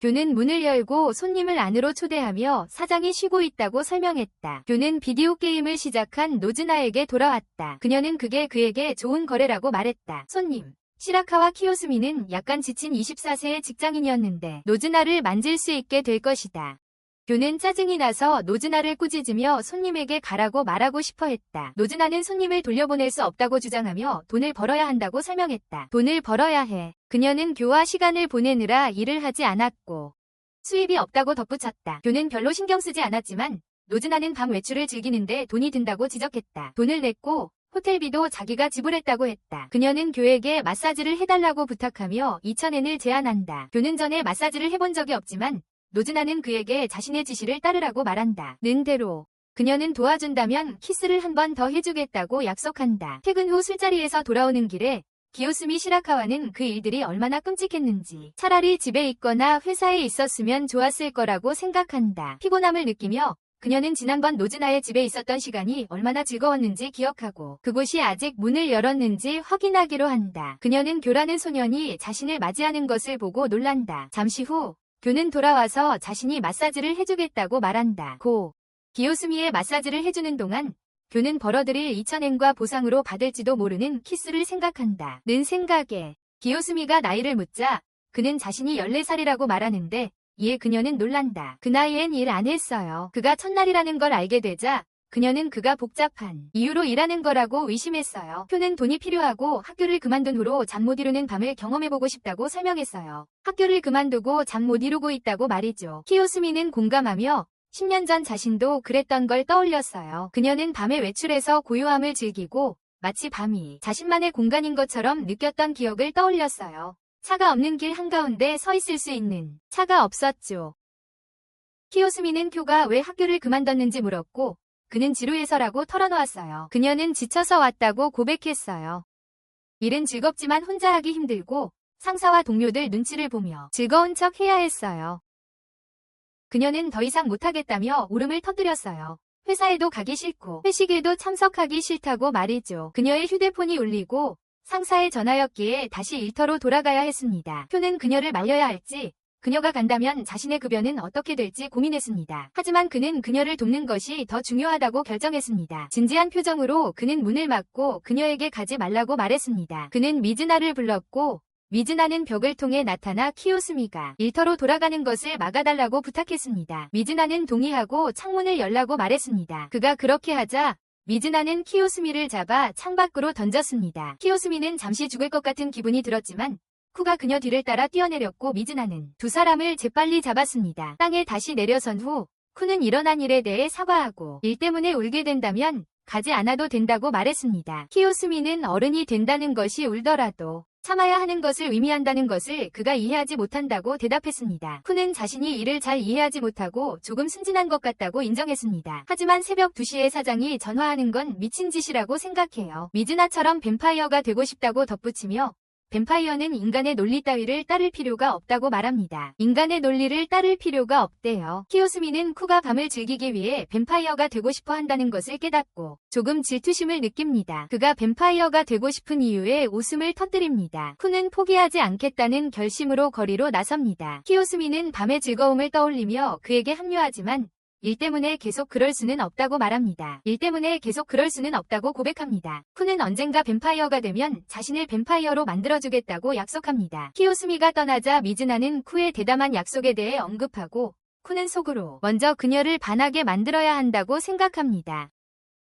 쿄는 문을 열고 손님을 안으로 초대하며 사장이 쉬고 있다고 설명했다. 쿄는 비디오 게임을 시작한 노즈나에게 돌아왔다. 그녀는 그게 그에게 좋은 거래라고 말했다. 손님. 시라카와 키요스미는 약간 지친 24세의 직장인이었는데 노즈나를 만질 수 있게 될 것이다. 쿄는 짜증이 나서 노즈나를 꾸짖으며 손님에게 가라고 말하고 싶어 했다. 노즈나는 손님을 돌려보낼 수 없다고 주장하며 돈을 벌어야 한다고 설명했다. 돈을 벌어야 해. 그녀는 쿄와 시간을 보내느라 일을 하지 않았고 수입이 없다고 덧붙였다. 쿄는 별로 신경 쓰지 않았지만 노즈나는 밤 외출을 즐기는데 돈이 든다고 지적했다. 돈을 냈고 호텔비도 자기가 지불했다고 했다. 그녀는 쿄에게 마사지를 해달라고 부탁하며 2,000엔을 제안한다. 쿄는 전에 마사지를 해본 적이 없지만 노즈나는 그에게 자신의 지시를 따르라고 말한다. 는 대로 그녀는 도와준다면 키스를 한 번 더 해주겠다고 약속한다. 퇴근 후 술자리에서 돌아오는 길에 기요스미 시라카와는 그 일들이 얼마나 끔찍했는지 차라리 집에 있거나 회사에 있었으면 좋았을 거라고 생각한다. 피곤함을 느끼며 그녀는 지난번 노즈나의 집에 있었던 시간이 얼마나 즐거웠는지 기억하고 그곳이 아직 문을 열었는지 확인하기로 한다. 그녀는 쿄라는 소년이 자신을 맞이하는 것을 보고 놀란다. 잠시 후 쿄는 돌아와서 자신이 마사지를 해주겠다고 말한다. 기요스미의 마사지를 해주는 동안 쿄는 벌어들일 2,000엔과 보상으로 받을지도 모르는 키스를 생각한다. 는 생각에 기요스미가 나이를 묻자 그는 자신이 14살이라고 말하는데 이에 그녀는 놀란다. 그 나이엔 일 안 했어요. 그가 첫날이라는 걸 알게 되자 그녀는 그가 복잡한 이유로 일하는 거라고 의심했어요. 쿄는 돈이 필요하고 학교를 그만둔 후로 잠 못 이루는 밤을 경험해보고 싶다고 설명했어요. 학교를 그만두고 잠 못 이루고 있다고 말이죠. 키요스미는 공감하며 10년 전 자신도 그랬던 걸 떠올렸어요. 그녀는 밤에 외출해서 고요함을 즐기고 마치 밤이 자신만의 공간인 것처럼 느꼈던 기억을 떠올렸어요. 차가 없는 길 한가운데 서 있을 수 있는 차가 없었죠. 키요스미는 쿄가 왜 학교를 그만뒀는지 물었고 그는 지루해서라고 털어놓았어요. 그녀는 지쳐서 왔다고 고백했어요. 일은 즐겁지만 혼자 하기 힘들고 상사와 동료들 눈치를 보며 즐거운 척 해야 했어요. 그녀는 더 이상 못하겠다며 울음을 터뜨렸어요. 회사에도 가기 싫고 회식에도 참석하기 싫다고 말이죠. 그녀의 휴대폰이 울리고 상사의 전화였기에 다시 일터로 돌아가야 했습니다. 쿄는 그녀를 말려야 할지 그녀가 간다면 자신의 급여는 어떻게 될지 고민했습니다. 하지만 그는 그녀를 돕는 것이 더 중요하다고 결정했습니다. 진지한 표정으로 그는 문을 막고 그녀에게 가지 말라고 말했습니다. 그는 미즈나를 불렀고 미즈나는 벽을 통해 나타나 키요스미가 일터로 돌아가는 것을 막아달라고 부탁했습니다. 미즈나는 동의하고 창문을 열라고 말했습니다. 그가 그렇게 하자 미즈나는 키요스미를 잡아 창밖으로 던졌습니다. 키요스미는 잠시 죽을 것 같은 기분이 들었지만 쿠가 그녀 뒤를 따라 뛰어내렸고 미즈나는 두 사람을 재빨리 잡았습니다. 땅에 다시 내려선 후 쿠는 일어난 일에 대해 사과하고 일 때문에 울게 된다면 가지 않아도 된다고 말했습니다. 키요스미는 어른이 된다는 것이 울더라도 참아야 하는 것을 의미한다는 것을 그가 이해하지 못한다고 대답했습니다. 쿠는 자신이 이를 잘 이해하지 못하고 조금 순진한 것 같다고 인정했습니다. 하지만 새벽 2시에 사장이 전화하는 건 미친 짓이라고 생각해요. 미즈나처럼 뱀파이어가 되고 싶다고 덧붙이며 뱀파이어는 인간의 논리 따위를 따를 필요가 없다고 말합니다. 인간의 논리를 따를 필요가 없대요. 키요스미는 쿠가 밤을 즐기기 위해 뱀파이어가 되고 싶어 한다는 것을 깨닫고 조금 질투심을 느낍니다. 그가 뱀파이어가 되고 싶은 이유에 웃음을 터뜨립니다. 쿠는 포기하지 않겠다는 결심으로 거리로 나섭니다. 키요스미는 밤의 즐거움을 떠올리며 그에게 합류하지만 일 때문에 계속 그럴 수는 없다고 말합니다. 일 때문에 계속 그럴 수는 없다고 고백합니다. 쿠는 언젠가 뱀파이어가 되면 자신을 뱀파이어로 만들어주겠다고 약속합니다. 키요스미가 떠나자 미즈나는 쿠의 대담한 약속에 대해 언급하고 쿠는 속으로 먼저 그녀를 반하게 만들어야 한다고 생각합니다.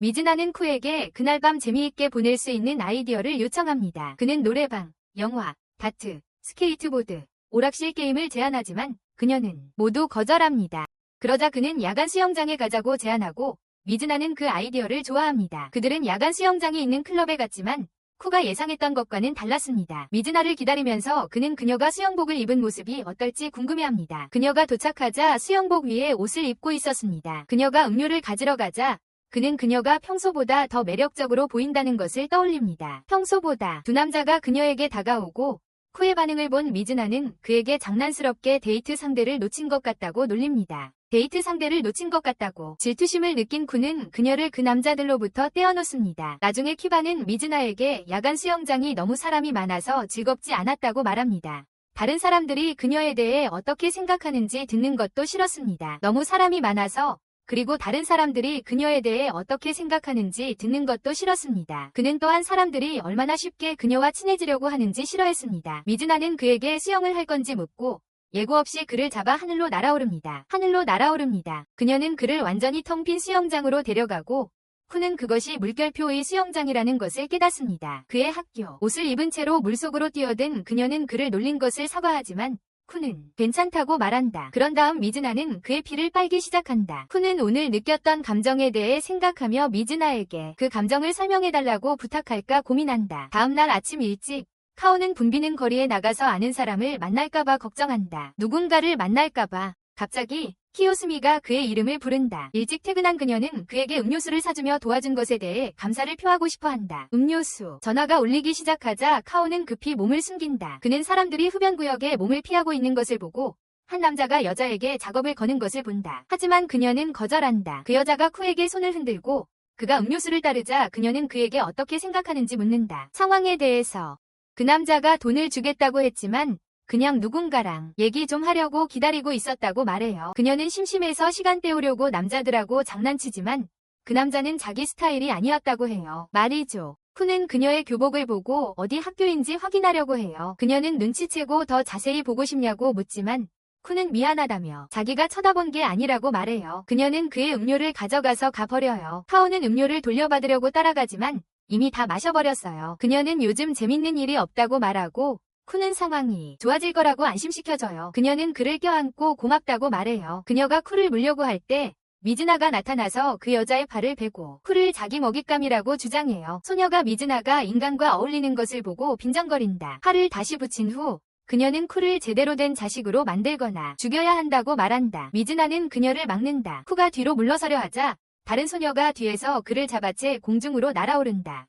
미즈나는 쿠에게 그날 밤 재미있게 보낼 수 있는 아이디어를 요청합니다. 그는 노래방, 영화, 다트, 스케이트보드, 오락실 게임을 제안하지만 그녀는 모두 거절합니다. 그러자 그는 야간 수영장에 가자고 제안하고 미즈나는 그 아이디어를 좋아합니다. 그들은 야간 수영장이 있는 클럽에 갔지만 쿠가 예상했던 것과는 달랐습니다. 미즈나를 기다리면서 그는 그녀가 수영복을 입은 모습이 어떨지 궁금해합니다. 그녀가 도착하자 수영복 위에 옷을 입고 있었습니다. 그녀가 음료를 가지러 가자 그는 그녀가 평소보다 더 매력적으로 보인다는 것을 떠올립니다. 평소보다 두 남자가 그녀에게 다가오고 쿠의 반응을 본 미즈나는 그에게 장난스럽게 데이트 상대를 놓친 것 같다고 놀립니다. 데이트 상대를 놓친 것 같다고 질투심을 느낀 쿠는 그녀를 그 남자들로부터 떼어놓습니다. 나중에 큐바는 미즈나에게 야간 수영장이 너무 사람이 많아서 즐겁지 않았다고 말합니다. 다른 사람들이 그녀에 대해 어떻게 생각하는지 듣는 것도 싫었습니다. 너무 사람이 많아서 그리고 다른 사람들이 그녀에 대해 어떻게 생각하는지 듣는 것도 싫었습니다. 그는 또한 사람들이 얼마나 쉽게 그녀와 친해지려고 하는지 싫어했습니다. 미즈나는 그에게 수영을 할 건지 묻고 예고 없이 그를 잡아 하늘로 날아오릅니다. 하늘로 날아오릅니다. 그녀는 그를 완전히 텅 빈 수영장으로 데려가고 쿠는 그것이 물결표의 수영장이라는 것을 깨닫습니다. 그의 학교 옷을 입은 채로 물속으로 뛰어든 그녀는 그를 놀린 것을 사과하지만 쿠는 괜찮다고 말한다. 그런 다음 미즈나는 그의 피를 빨기 시작한다. 쿠는 오늘 느꼈던 감정에 대해 생각하며 미즈나에게 그 감정을 설명해달라고 부탁할까 고민한다. 다음날 아침 일찍 카오는 붐비는 거리에 나가서 아는 사람을 만날까봐 걱정한다. 누군가를 만날까봐. 갑자기 키요스미가 그의 이름을 부른다. 일찍 퇴근한 그녀는 그에게 음료수를 사주며 도와준 것에 대해 감사를 표하고 싶어한다. 음료수. 전화가 울리기 시작하자 카오는 급히 몸을 숨긴다. 그는 사람들이 흡연구역에 몸을 피하고 있는 것을 보고 한 남자가 여자에게 작업을 거는 것을 본다. 하지만 그녀는 거절한다. 그 여자가 쿠에게 손을 흔들고 그가 음료수를 따르자 그녀는 그에게 어떻게 생각하는지 묻는다. 상황에 대해서. 그 남자가 돈을 주겠다고 했지만 그냥 누군가랑 얘기 좀 하려고 기다리고 있었다고 말해요. 그녀는 심심해서 시간 때우려고 남자들하고 장난치지만 그 남자는 자기 스타일이 아니었다고 해요. 말이죠. 쿠는 그녀의 교복을 보고 어디 학교인지 확인하려고 해요. 그녀는 눈치채고 더 자세히 보고 싶냐고 묻지만 쿠는 미안하다며 자기가 쳐다본 게 아니라고 말해요. 그녀는 그의 음료를 가져가서 가버려요. 카오는 음료를 돌려받으려고 따라가지만 이미 다 마셔버렸어요. 그녀는 요즘 재밌는 일이 없다고 말하고 쿠는 상황이 좋아질 거라고 안심시켜줘요. 그녀는 그를 껴안고 고맙다고 말해요. 그녀가 쿠를 물려고 할 때 미즈나가 나타나서 그 여자의 발을 베고 쿠를 자기 먹잇감이라고 주장해요. 소녀가 미즈나가 인간과 어울리는 것을 보고 빈정거린다. 팔을 다시 붙인 후 그녀는 쿠를 제대로 된 자식으로 만들거나 죽여야 한다고 말한다. 미즈나는 그녀를 막는다. 쿠가 뒤로 물러서려 하자 다른 소녀가 뒤에서 그를 잡아채 공중으로 날아오른다.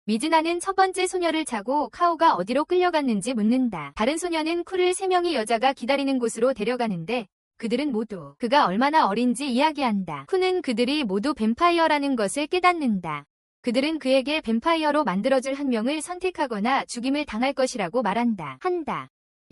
미즈나는 첫 번째 소녀를 차고 카오가 어디로 끌려갔는지 묻는다. 다른 소녀는 쿠를 3명의 여자가 기다리는 곳으로 데려가는데 그들은 모두 그가 얼마나 어린지 이야기한다. 쿠는 그들이 모두 뱀파이어라는 것을 깨닫는다. 그들은 그에게 뱀파이어로 만들어줄 한 명을 선택하거나 죽임을 당할 것이라고 말한다.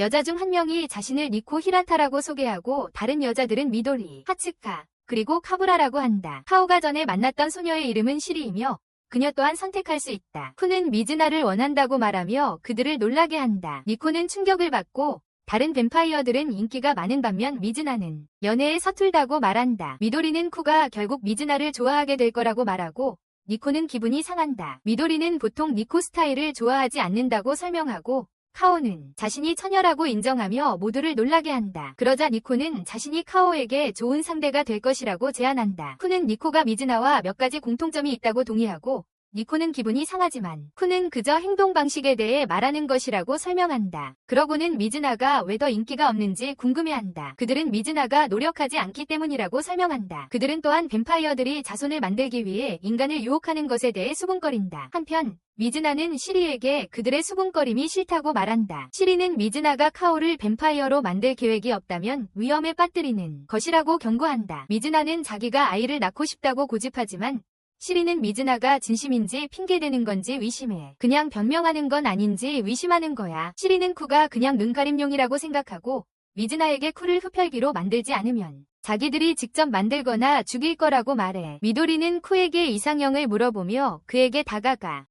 여자 중 한 명이 자신을 니코 히라타라고 소개하고 다른 여자들은 미도리, 하츠카, 그리고 카부라라고 한다. 카오가 전에 만났던 소녀의 이름은 시리이며 그녀 또한 선택할 수 있다. 쿠는 미즈나를 원한다고 말하며 그들을 놀라게 한다. 니코는 충격을 받고 다른 뱀파이어들은 인기가 많은 반면 미즈나는 연애에 서툴다고 말한다. 미도리는 쿠가 결국 미즈나를 좋아하게 될 거라고 말하고 니코는 기분이 상한다. 미도리는 보통 니코 스타일을 좋아하지 않는다고 설명하고 카오는 자신이 처녀라고 인정하며 모두를 놀라게 한다. 그러자 니코는 자신이 카오에게 좋은 상대가 될 것이라고 제안한다. 쿠는 니코가 미즈나와 몇 가지 공통점이 있다고 동의하고 니코는 기분이 상하지만 쿠는 그저 행동 방식에 대해 말하는 것이라고 설명한다. 그러고는 미즈나가 왜 더 인기가 없는지 궁금해한다. 그들은 미즈나가 노력하지 않기 때문이라고 설명한다. 그들은 또한 뱀파이어들이 자손을 만들기 위해 인간을 유혹하는 것에 대해 수군거린다. 한편 미즈나는 시리에게 그들의 수군거림이 싫다고 말한다. 시리는 미즈나가 카오를 뱀파이어로 만들 계획이 없다면 위험에 빠뜨리는 것이라고 경고한다. 미즈나는 자기가 아이를 낳고 싶다고 고집하지만 시리는 미즈나가 진심인지 핑계대는 건지 의심해. 그냥 변명하는 건 아닌지 의심하는 거야. 시리는 쿠가 그냥 눈가림용이라고 생각하고 미즈나에게 쿠를 흡혈귀로 만들지 않으면 자기들이 직접 만들거나 죽일 거라고 말해. 미도리는 쿠에게 이상형을 물어보며 그에게 다가가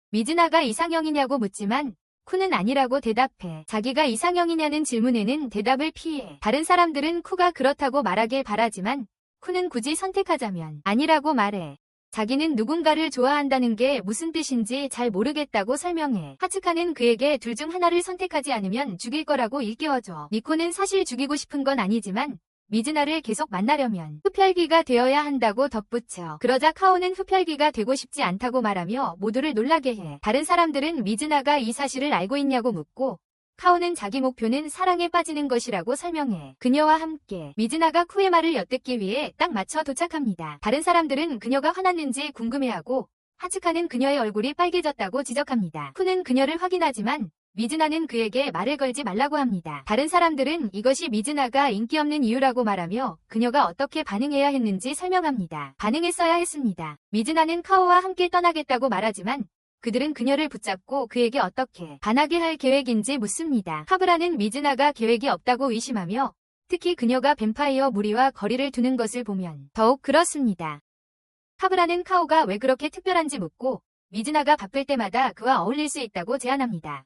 미즈나가 이상형이냐고 묻지만 쿠는 아니라고 대답해. 자기가 이상형이냐는 질문에는 대답을 피해. 다른 사람들은 쿠가 그렇다고 말하길 바라지만 쿠는 굳이 선택하자면 아니라고 말해. 자기는 누군가를 좋아한다는 게 무슨 뜻인지 잘 모르겠다고 설명해. 하츠카는 그에게 둘 중 하나를 선택하지 않으면 죽일 거라고 일깨워줘. 니코는 사실 죽이고 싶은 건 아니지만 미즈나를 계속 만나려면 흡혈귀가 되어야 한다고 덧붙여. 그러자 카오는 흡혈귀가 되고 싶지 않다고 말하며 모두를 놀라게 해. 다른 사람들은 미즈나가 이 사실을 알고 있냐고 묻고 카오는 자기 목표는 사랑에 빠지는 것이라고 설명해. 그녀와 함께 미즈나가 쿠의 말을 엿듣기 위해 딱 맞춰 도착합니다. 다른 사람들은 그녀가 화났는지 궁금해하고 하츠카는 그녀의 얼굴이 빨개졌다고 지적합니다. 쿠는 그녀를 확인하지만 미즈나는 그에게 말을 걸지 말라고 합니다. 다른 사람들은 이것이 미즈나가 인기 없는 이유라고 말하며 그녀가 어떻게 반응해야 했는지 설명합니다. 반응했어야 했습니다. 미즈나는 카오와 함께 떠나겠다고 말하지만 그들은 그녀를 붙잡고 그에게 어떻게 반하게 할 계획인지 묻습니다. 카브라는 미즈나가 계획이 없다고 의심하며 특히 그녀가 뱀파이어 무리와 거리를 두는 것을 보면 더욱 그렇습니다. 카브라는 카오가 왜 그렇게 특별한지 묻고 미즈나가 바쁠 때마다 그와 어울릴 수 있다고 제안합니다.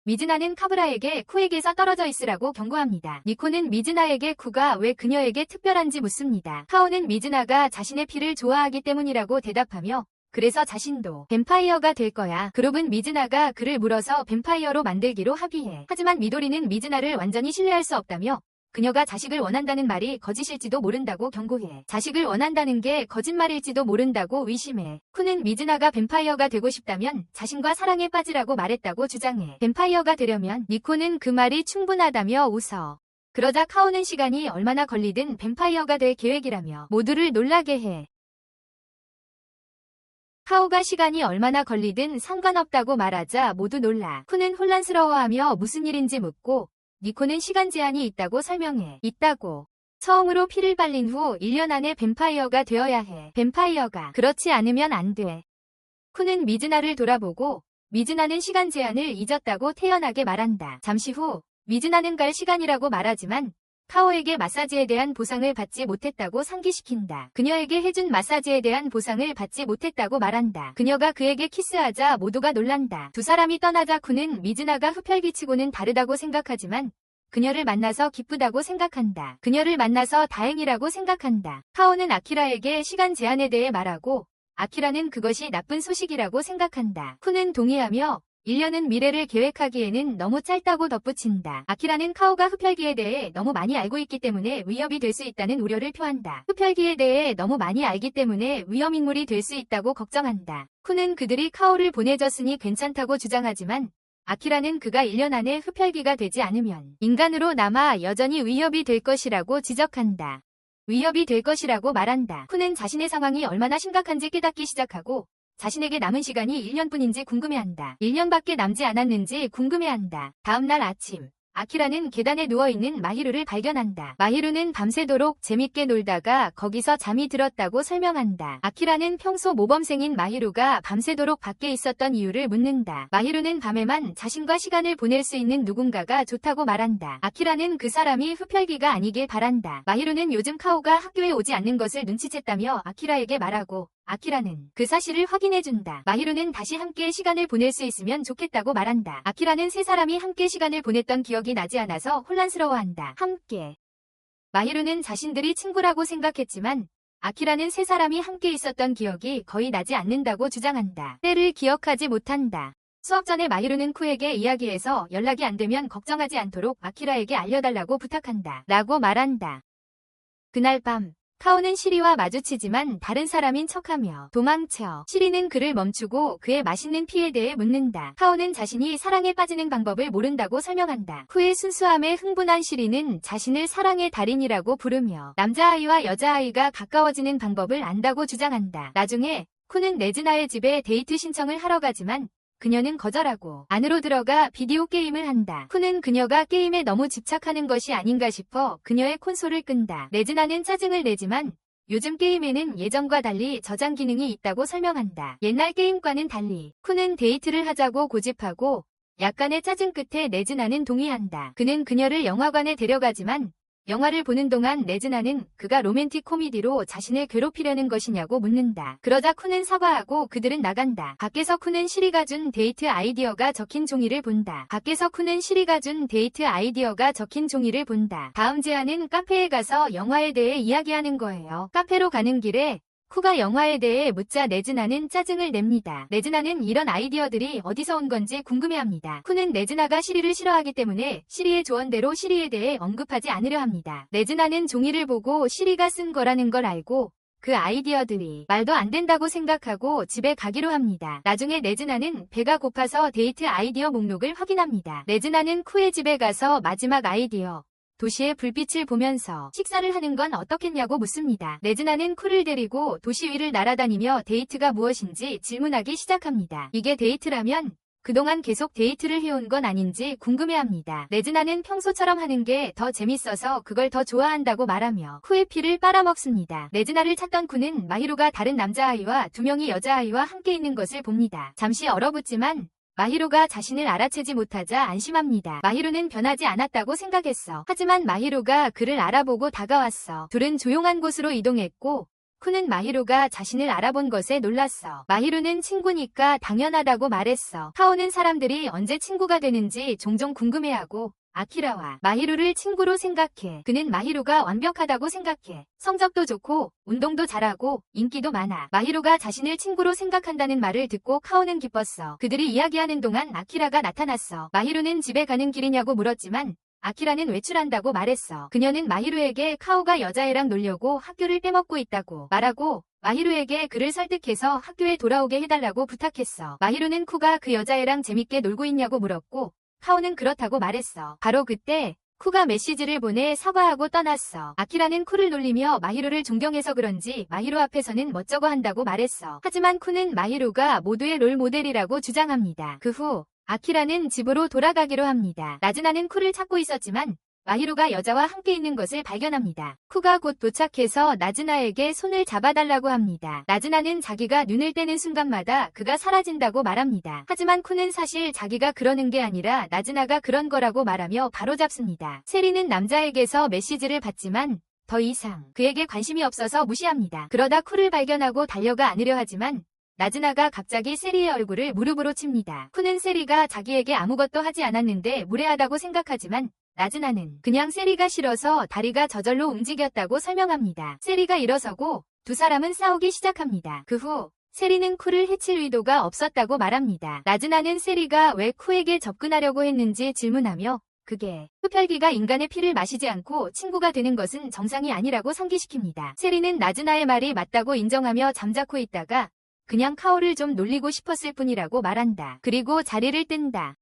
미즈나는 카브라에게 쿠에게서 떨어져 있으라고 경고합니다. 니코는 미즈나에게 쿠가 왜 그녀에게 특별한지 묻습니다. 카오는 미즈나가 자신의 피를 좋아하기 때문이라고 대답하며 그래서 자신도 뱀파이어가 될 거야. 그룹은 미즈나가 그를 물어서 뱀파이어로 만들기로 합의해. 하지만 미도리는 미즈나를 완전히 신뢰할 수 없다며 그녀가 자식을 원한다는 말이 거짓일지도 모른다고 경고해. 자식을 원한다는 게 거짓말일지도 모른다고 의심해. 쿠는 미즈나가 뱀파이어가 되고 싶다면 자신과 사랑에 빠지라고 말했다고 주장해. 뱀파이어가 되려면 니코는 그 말이 충분하다며 웃어. 그러자 카오는 시간이 얼마나 걸리든 뱀파이어가 될 계획이라며 모두를 놀라게 해. 카오가 시간이 얼마나 걸리든 상관없다고 말하자 모두 놀라. 쿠는 혼란스러워하며 무슨 일인지 묻고 니코는 시간 제한이 있다고 설명해. 처음으로 피를 빨린 후 1년 안에 뱀파이어가 되어야 해. 뱀파이어가 그렇지 않으면 안 돼. 쿠는 미즈나를 돌아보고 미즈나는 시간 제한을 잊었다고 태연하게 말한다. 잠시 후 미즈나는 갈 시간이라고 말하지만 카오에게 마사지에 대한 보상을 받지 못했다고 상기시킨다. 그녀에게 해준 마사지에 대한 보상을 받지 못했다고 말한다. 그녀가 그에게 키스하자 모두가 놀란다. 두 사람이 떠나자 쿠는 미즈나가 흡혈귀치고는 다르다고 생각하지만 그녀를 만나서 기쁘다고 생각한다. 그녀를 만나서 다행이라고 생각한다. 카오는 아키라에게 시간 제한에 대해 말하고 아키라는 그것이 나쁜 소식이라고 생각한다. 쿠는 동의하며 1년은 미래를 계획하기에는 너무 짧다고 덧붙인다. 아키라는 카오가 흡혈귀에 대해 너무 많이 알고 있기 때문에 위협이 될 수 있다는 우려를 표한다. 흡혈귀에 대해 너무 많이 알기 때문에 위험인물이 될 수 있다고 걱정한다. 쿠는 그들이 카오를 보내줬으니 괜찮다고 주장하지만 아키라는 그가 1년 안에 흡혈귀가 되지 않으면 인간으로 남아 여전히 위협이 될 것이라고 지적한다. 위협이 될 것이라고 말한다. 쿠는 자신의 상황이 얼마나 심각한지 깨닫기 시작하고 자신에게 남은 시간이 1년뿐인지 궁금해한다. 1년밖에 남지 않았는지 궁금해한다. 다음날 아침, 아키라는 계단에 누워있는 마히루를 발견한다. 마히루는 밤새도록 재밌게 놀다가 거기서 잠이 들었다고 설명한다. 아키라는 평소 모범생인 마히루가 밤새도록 밖에 있었던 이유를 묻는다. 마히루는 밤에만 자신과 시간을 보낼 수 있는 누군가가 좋다고 말한다. 아키라는 그 사람이 흡혈귀가 아니길 바란다. 마히루는 요즘 카오가 학교에 오지 않는 것을 눈치챘다며 아키라에게 말하고 아키라는 그 사실을 확인해준다. 마히루는 다시 함께 시간을 보낼 수 있으면 좋겠다고 말한다. 아키라는 세 사람이 함께 시간을 보냈던 기억이 나지 않아서 혼란스러워한다. 함께. 마히루는 자신들이 친구라고 생각했지만 아키라는 세 사람이 함께 있었던 기억이 거의 나지 않는다고 주장한다. 때를 기억하지 못한다. 수업 전에 마히루는 쿠에게 이야기해서 연락이 안 되면 걱정하지 않도록 아키라에게 알려달라고 부탁한다. 라고 말한다. 그날 밤. 카오는 시리와 마주치지만 다른 사람인 척하며 도망쳐. 시리는 그를 멈추고 그의 맛있는 피에 대해 묻는다. 카오는 자신이 사랑에 빠지는 방법을 모른다고 설명한다. 쿠의 순수함에 흥분한 시리는 자신을 사랑의 달인이라고 부르며 남자아이와 여자아이가 가까워지는 방법을 안다고 주장한다. 나중에 쿠는 네즈나의 집에 데이트 신청을 하러 가지만 그녀는 거절하고 안으로 들어가 비디오 게임을 한다. 쿠는 그녀가 게임에 너무 집착하는 것이 아닌가 싶어 그녀의 콘솔을 끈다. 네즈나는 짜증을 내지만 요즘 게임에는 예전과 달리 저장 기능이 있다고 설명한다. 옛날 게임과는 달리 쿠는 데이트를 하자고 고집하고 약간의 짜증 끝에 네즈나는 동의한다. 그는 그녀를 영화관에 데려가지만 영화를 보는 동안 네즈나는 그가 로맨틱 코미디로 자신을 괴롭히려는 것이냐고 묻는다. 그러자 쿠는 사과하고 그들은 나간다. 밖에서 쿠는 시리가 준 데이트 아이디어가 적힌 종이를 본다. 다음 제안은 카페에 가서 영화에 대해 이야기하는 거예요. 카페로 가는 길에 쿠가 영화에 대해 묻자 네즈나는 짜증을 냅니다. 네즈나는 이런 아이디어들이 어디서 온 건지 궁금해합니다. 쿠는 네즈나가 시리를 싫어하기 때문에 시리의 조언대로 시리에 대해 언급하지 않으려 합니다. 네즈나는 종이를 보고 시리가 쓴 거라는 걸 알고 그 아이디어들이 말도 안 된다고 생각하고 집에 가기로 합니다. 나중에 네즈나는 배가 고파서 데이트 아이디어 목록을 확인합니다. 네즈나는 쿠의 집에 가서 마지막 아이디어 도시의 불빛을 보면서 식사를 하는 건 어떻겠냐고 묻습니다. 네즈나는 쿠를 데리고 도시 위를 날아다니며 데이트가 무엇인지 질문하기 시작합니다. 이게 데이트라면 그동안 계속 데이트를 해온 건 아닌지 궁금해합니다. 네즈나는 평소처럼 하는 게 더 재밌어서 그걸 더 좋아한다고 말하며 쿠의 피를 빨아먹습니다. 네즈나를 찾던 쿠는 마히루가 다른 남자아이와 2명의 여자아이와 함께 있는 것을 봅니다. 잠시 얼어붙지만 마히루가 자신을 알아채지 못하자 안심합니다. 마히루는 변하지 않았다고 생각했어. 하지만 마히루가 그를 알아보고 다가왔어. 둘은 조용한 곳으로 이동했고 쿠는 마히루가 자신을 알아본 것에 놀랐어. 마히루는 친구니까 당연하다고 말했어. 카오는 사람들이 언제 친구가 되는지 종종 궁금해하고 아키라와 마히루를 친구로 생각해. 그는 마히루가 완벽하다고 생각해. 성적도 좋고 운동도 잘하고 인기도 많아. 마히루가 자신을 친구로 생각한다는 말을 듣고 카오는 기뻤어. 그들이 이야기하는 동안 아키라가 나타났어. 마히루는 집에 가는 길이냐고 물었지만 아키라는 외출한다고 말했어. 그녀는 마히루에게 카오가 여자애랑 놀려고 학교를 빼먹고 있다고 말하고 마히루에게 그를 설득해서 학교에 돌아오게 해달라고 부탁했어. 마히루는 쿠가 그 여자애랑 재밌게 놀고 있냐고 물었고 카오는 그렇다고 말했어. 바로 그때 쿠가 메시지를 보내 사과하고 떠났어. 아키라는 쿠를 놀리며 마히루를 존경해서 그런지 마히루 앞에서는 멋쩍어 한다고 말했어. 하지만 쿠는 마히루가 모두의 롤 모델이라고 주장합니다. 그 후 아키라는 집으로 돌아가기로 합니다. 나즈나는 쿠를 찾고 있었지만 마히루가 여자와 함께 있는 것을 발견합니다. 쿠가 곧 도착해서 나즈나에게 손을 잡아달라고 합니다. 나즈나는 자기가 눈을 떼는 순간마다 그가 사라진다고 말합니다. 하지만 쿠는 사실 자기가 그러는 게 아니라 나즈나가 그런 거라고 말하며 바로잡습니다. 세리는 남자에게서 메시지를 받지만 더 이상 그에게 관심이 없어서 무시합니다. 그러다 쿠를 발견하고 달려가 안으려 하지만 나즈나가 갑자기 세리의 얼굴을 무릎으로 칩니다. 쿠는 세리가 자기에게 아무것도 하지 않았는데 무례하다고 생각하지만 나즈나는 그냥 세리가 싫어서 다리가 저절로 움직였다고 설명합니다. 세리가 일어서고 두 사람은 싸우기 시작합니다. 그 후 세리는 쿠를 해칠 의도가 없었다고 말합니다. 나즈나는 세리가 왜 쿠에게 접근하려고 했는지 질문하며 그게 흡혈귀가 인간의 피를 마시지 않고 친구가 되는 것은 정상이 아니라고 상기시킵니다. 세리는 나즈나의 말이 맞다고 인정하며 잠자코 있다가 그냥 카오를 좀 놀리고 싶었을 뿐이라고 말한다. 그리고 자리를 뜬다.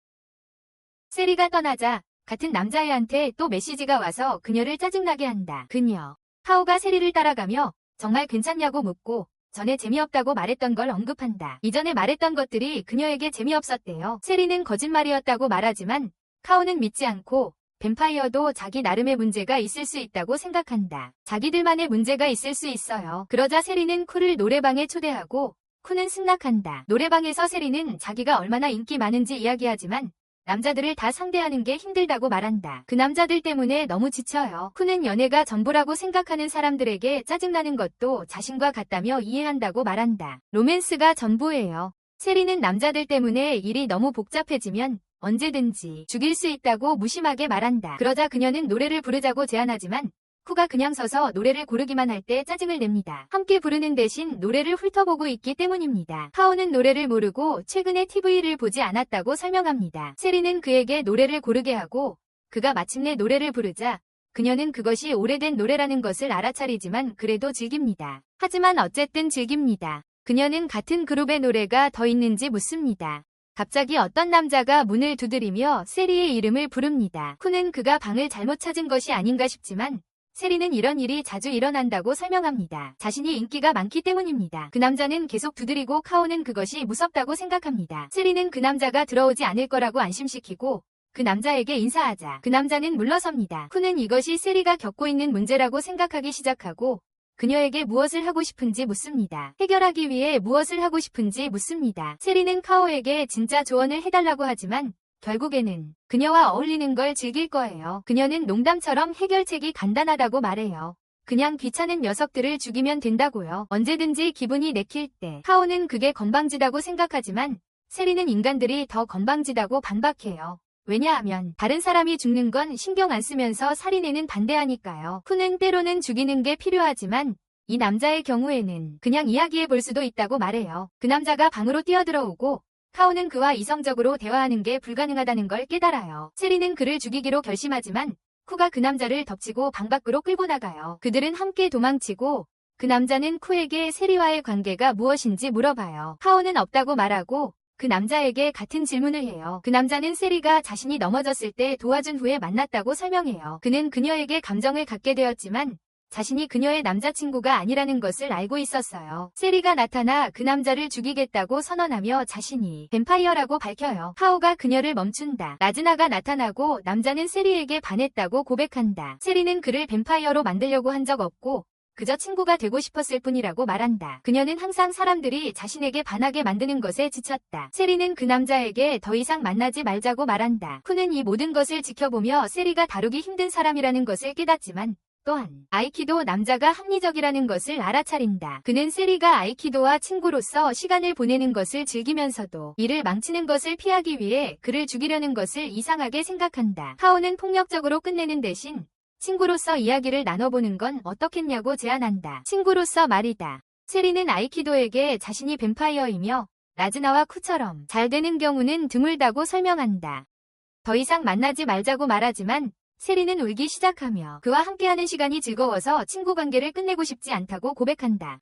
세리가 떠나자 같은 남자애한테 또 메시지가 와서 그녀를 짜증나게 한다. 그녀. 카오가 세리를 따라가며 정말 괜찮냐고 묻고 전에 재미없다고 말했던 걸 언급한다. 이전에 말했던 것들이 그녀에게 재미없었대요. 세리는 거짓말이었다고 말하지만 카오는 믿지 않고 뱀파이어도 자기 나름의 문제가 있을 수 있다고 생각한다. 자기들만의 문제가 있을 수 있어요. 그러자 세리는 쿠를 노래방에 초대하고 쿠는 승낙한다. 노래방에서 세리는 자기가 얼마나 인기 많은지 이야기하지만 남자들을 다 상대하는 게 힘들다고 말한다. 그 남자들 때문에 너무 지쳐요. 쿠는 연애가 전부라고 생각하는 사람들에게 짜증나는 것도 자신과 같다며 이해한다고 말한다. 로맨스가 전부예요. 세리는 남자들 때문에 일이 너무 복잡해지면 언제든지 죽일 수 있다고 무심하게 말한다. 그러자 그녀는 노래를 부르자고 제안하지만 쿠가 그냥 서서 노래를 고르기만 할 때 짜증을 냅니다. 함께 부르는 대신 노래를 훑어보고 있기 때문입니다. 카오는 노래를 모르고 최근에 TV를 보지 않았다고 설명합니다. 세리는 그에게 노래를 고르게 하고 그가 마침내 노래를 부르자 그녀는 그것이 오래된 노래라는 것을 알아차리지만 그래도 즐깁니다. 하지만 어쨌든 즐깁니다. 그녀는 같은 그룹의 노래가 더 있는지 묻습니다. 갑자기 어떤 남자가 문을 두드리며 세리의 이름을 부릅니다. 쿠는 그가 방을 잘못 찾은 것이 아닌가 싶지만 세리는 이런 일이 자주 일어난다고 설명합니다. 자신이 인기가 많기 때문입니다. 그 남자는 계속 두드리고 카오는 그것이 무섭다고 생각합니다. 세리는 그 남자가 들어오지 않을 거라고 안심시키고 그 남자에게 인사하자 그 남자는 물러섭니다. 쿠는 이것이 세리가 겪고 있는 문제라고 생각하기 시작하고 그녀에게 무엇을 하고 싶은지 묻습니다. 해결하기 위해 무엇을 하고 싶은지 묻습니다. 세리는 카오에게 진짜 조언을 해달라고 하지만 결국에는 그녀와 어울리는 걸 즐길 거예요. 그녀는 농담처럼 해결책이 간단하다고 말해요. 그냥 귀찮은 녀석들을 죽이면 된다고요. 언제든지 기분이 내킬 때. 카오는 그게 건방지다고 생각하지만 세리는 인간들이 더 건방지다고 반박해요. 왜냐하면 다른 사람이 죽는 건 신경 안 쓰면서 살인에는 반대하니까요. 쿠는 때로는 죽이는 게 필요하지만 이 남자의 경우에는 그냥 이야기해 볼 수도 있다고 말해요. 그 남자가 방으로 뛰어들어오고 카오는 그와 이성적으로 대화하는 게 불가능하다는 걸 깨달아요. 세리는 그를 죽이기로 결심하지만 쿠가 그 남자를 덮치고 방 밖으로 끌고 나가요. 그들은 함께 도망치고 그 남자는 쿠에게 세리와의 관계가 무엇인지 물어봐요. 카오는 없다고 말하고 그 남자에게 같은 질문을 해요. 그 남자는 세리가 자신이 넘어졌을 때 도와준 후에 만났다고 설명해요. 그는 그녀에게 감정을 갖게 되었지만 자신이 그녀의 남자친구가 아니라는 것을 알고 있었어요. 세리가 나타나 그 남자를 죽이겠다고 선언하며 자신이 뱀파이어라고 밝혀요. 카오가 그녀를 멈춘다. 나즈나가 나타나고 남자는 세리에게 반했다고 고백한다. 세리는 그를 뱀파이어로 만들려고 한 적 없고 그저 친구가 되고 싶었을 뿐이라고 말한다. 그녀는 항상 사람들이 자신에게 반하게 만드는 것에 지쳤다. 세리는 그 남자에게 더 이상 만나지 말자고 말한다. 쿠는 이 모든 것을 지켜보며 세리가 다루기 힘든 사람이라는 것을 깨닫지만 또한 아이키도 남자가 합리적이라는 것을 알아차린다. 그는 세리가 아이키도와 친구로서 시간을 보내는 것을 즐기면서도 이를 망치는 것을 피하기 위해 그를 죽이려는 것을 이상하게 생각한다. 카오는 폭력적으로 끝내는 대신 친구로서 이야기를 나눠보는 건 어떻겠냐고 제안한다. 친구로서 말이다. 세리는 아이키도에게 자신이 뱀파이어이며 나즈나와 쿠처럼 잘 되는 경우는 드물다고 설명한다. 더 이상 만나지 말자고 말하지만 세리는 울기 시작하며 그와 함께하는 시간이 즐거워서 친구 관계를 끝내고 싶지 않다고 고백한다.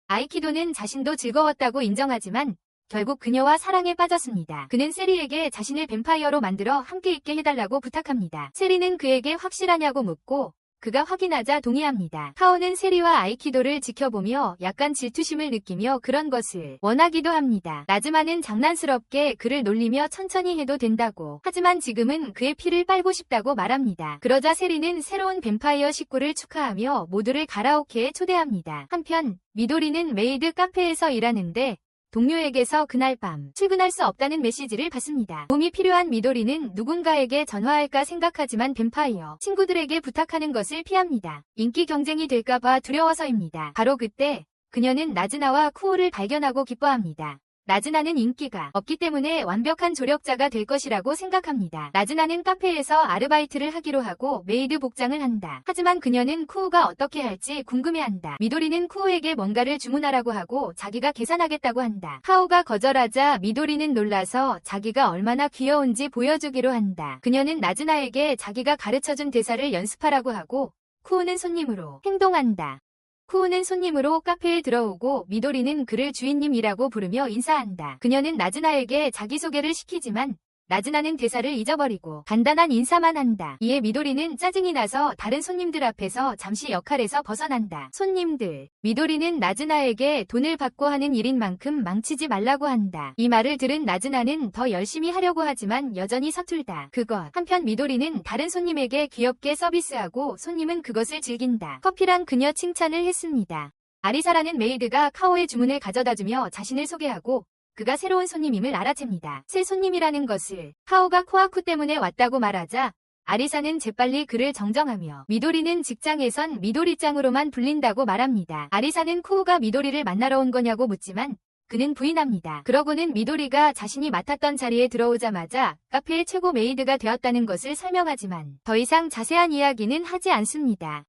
아이키도는 자신도 즐거웠다고 인정하지만 결국 그녀와 사랑에 빠졌습니다. 그는 세리에게 자신을 뱀파이어로 만들어 함께 있게 해달라고 부탁합니다. 세리는 그에게 확실하냐고 묻고 그가 확인하자 동의합니다. 카오는 세리와 아이키도를 지켜보며 약간 질투심을 느끼며 그런 것을 원하기도 합니다. 나즈마는 장난스럽게 그를 놀리며 천천히 해도 된다고. 하지만 지금은 그의 피를 빨고 싶다고 말합니다. 그러자 세리는 새로운 뱀파이어 식구를 축하하며 모두를 가라오케에 초대합니다. 한편 미도리는 메이드 카페에서 일하는데 동료에게서 그날 밤 출근할 수 없다는 메시지를 받습니다. 도움이 필요한 미도리는 누군가에게 전화할까 생각하지만 뱀파이어 친구들에게 부탁하는 것을 피합니다. 인기 경쟁이 될까봐 두려워서입니다. 바로 그때 그녀는 나즈나와 쿠오를 발견하고 기뻐합니다. 나즈나는 인기가 없기 때문에 완벽한 조력자가 될 것이라고 생각합니다. 나즈나는 카페에서 아르바이트를 하기로 하고 메이드 복장을 한다. 하지만 그녀는 쿠우가 어떻게 할지 궁금해한다. 미도리는 쿠우에게 뭔가를 주문하라고 하고 자기가 계산하겠다고 한다. 카오가 거절하자 미도리는 놀라서 자기가 얼마나 귀여운지 보여주기로 한다. 그녀는 나즈나에게 자기가 가르쳐준 대사를 연습하라고 하고 쿠우는 손님으로 행동한다. 쿠우는 손님으로 카페에 들어오고 미도리는 그를 주인님이라고 부르며 인사한다. 그녀는 나즈나에게 자기소개를 시키지만 나즈나는 대사를 잊어버리고 간단한 인사만 한다. 이에 미도리는 짜증이 나서 다른 손님들 앞에서 잠시 역할에서 벗어난다. 손님들. 미도리는 나즈나에게 돈을 받고 하는 일인 만큼 망치지 말라고 한다. 이 말을 들은 나즈나는 더 열심히 하려고 하지만 여전히 서툴다. 한편 미도리는 다른 손님에게 귀엽게 서비스하고 손님은 그것을 즐긴다. 커피랑 그녀 칭찬을 했습니다. 아리사라는 메이드가 카오의 주문을 가져다주며 자신을 소개하고 그가 새로운 손님임을 알아챕니다. 새 손님이라는 것을 카오가 코아쿠 때문에 왔다고 말하자 아리사는 재빨리 그를 정정하며 미도리는 직장에선 미도리짱으로만 불린다고 말합니다. 아리사는 쿠우가 미도리를 만나러 온 거냐고 묻지만 그는 부인합니다. 그러고는 미도리가 자신이 맡았던 자리에 들어오자마자 카페의 최고 메이드가 되었다는 것을 설명하지만 더 이상 자세한 이야기는 하지 않습니다.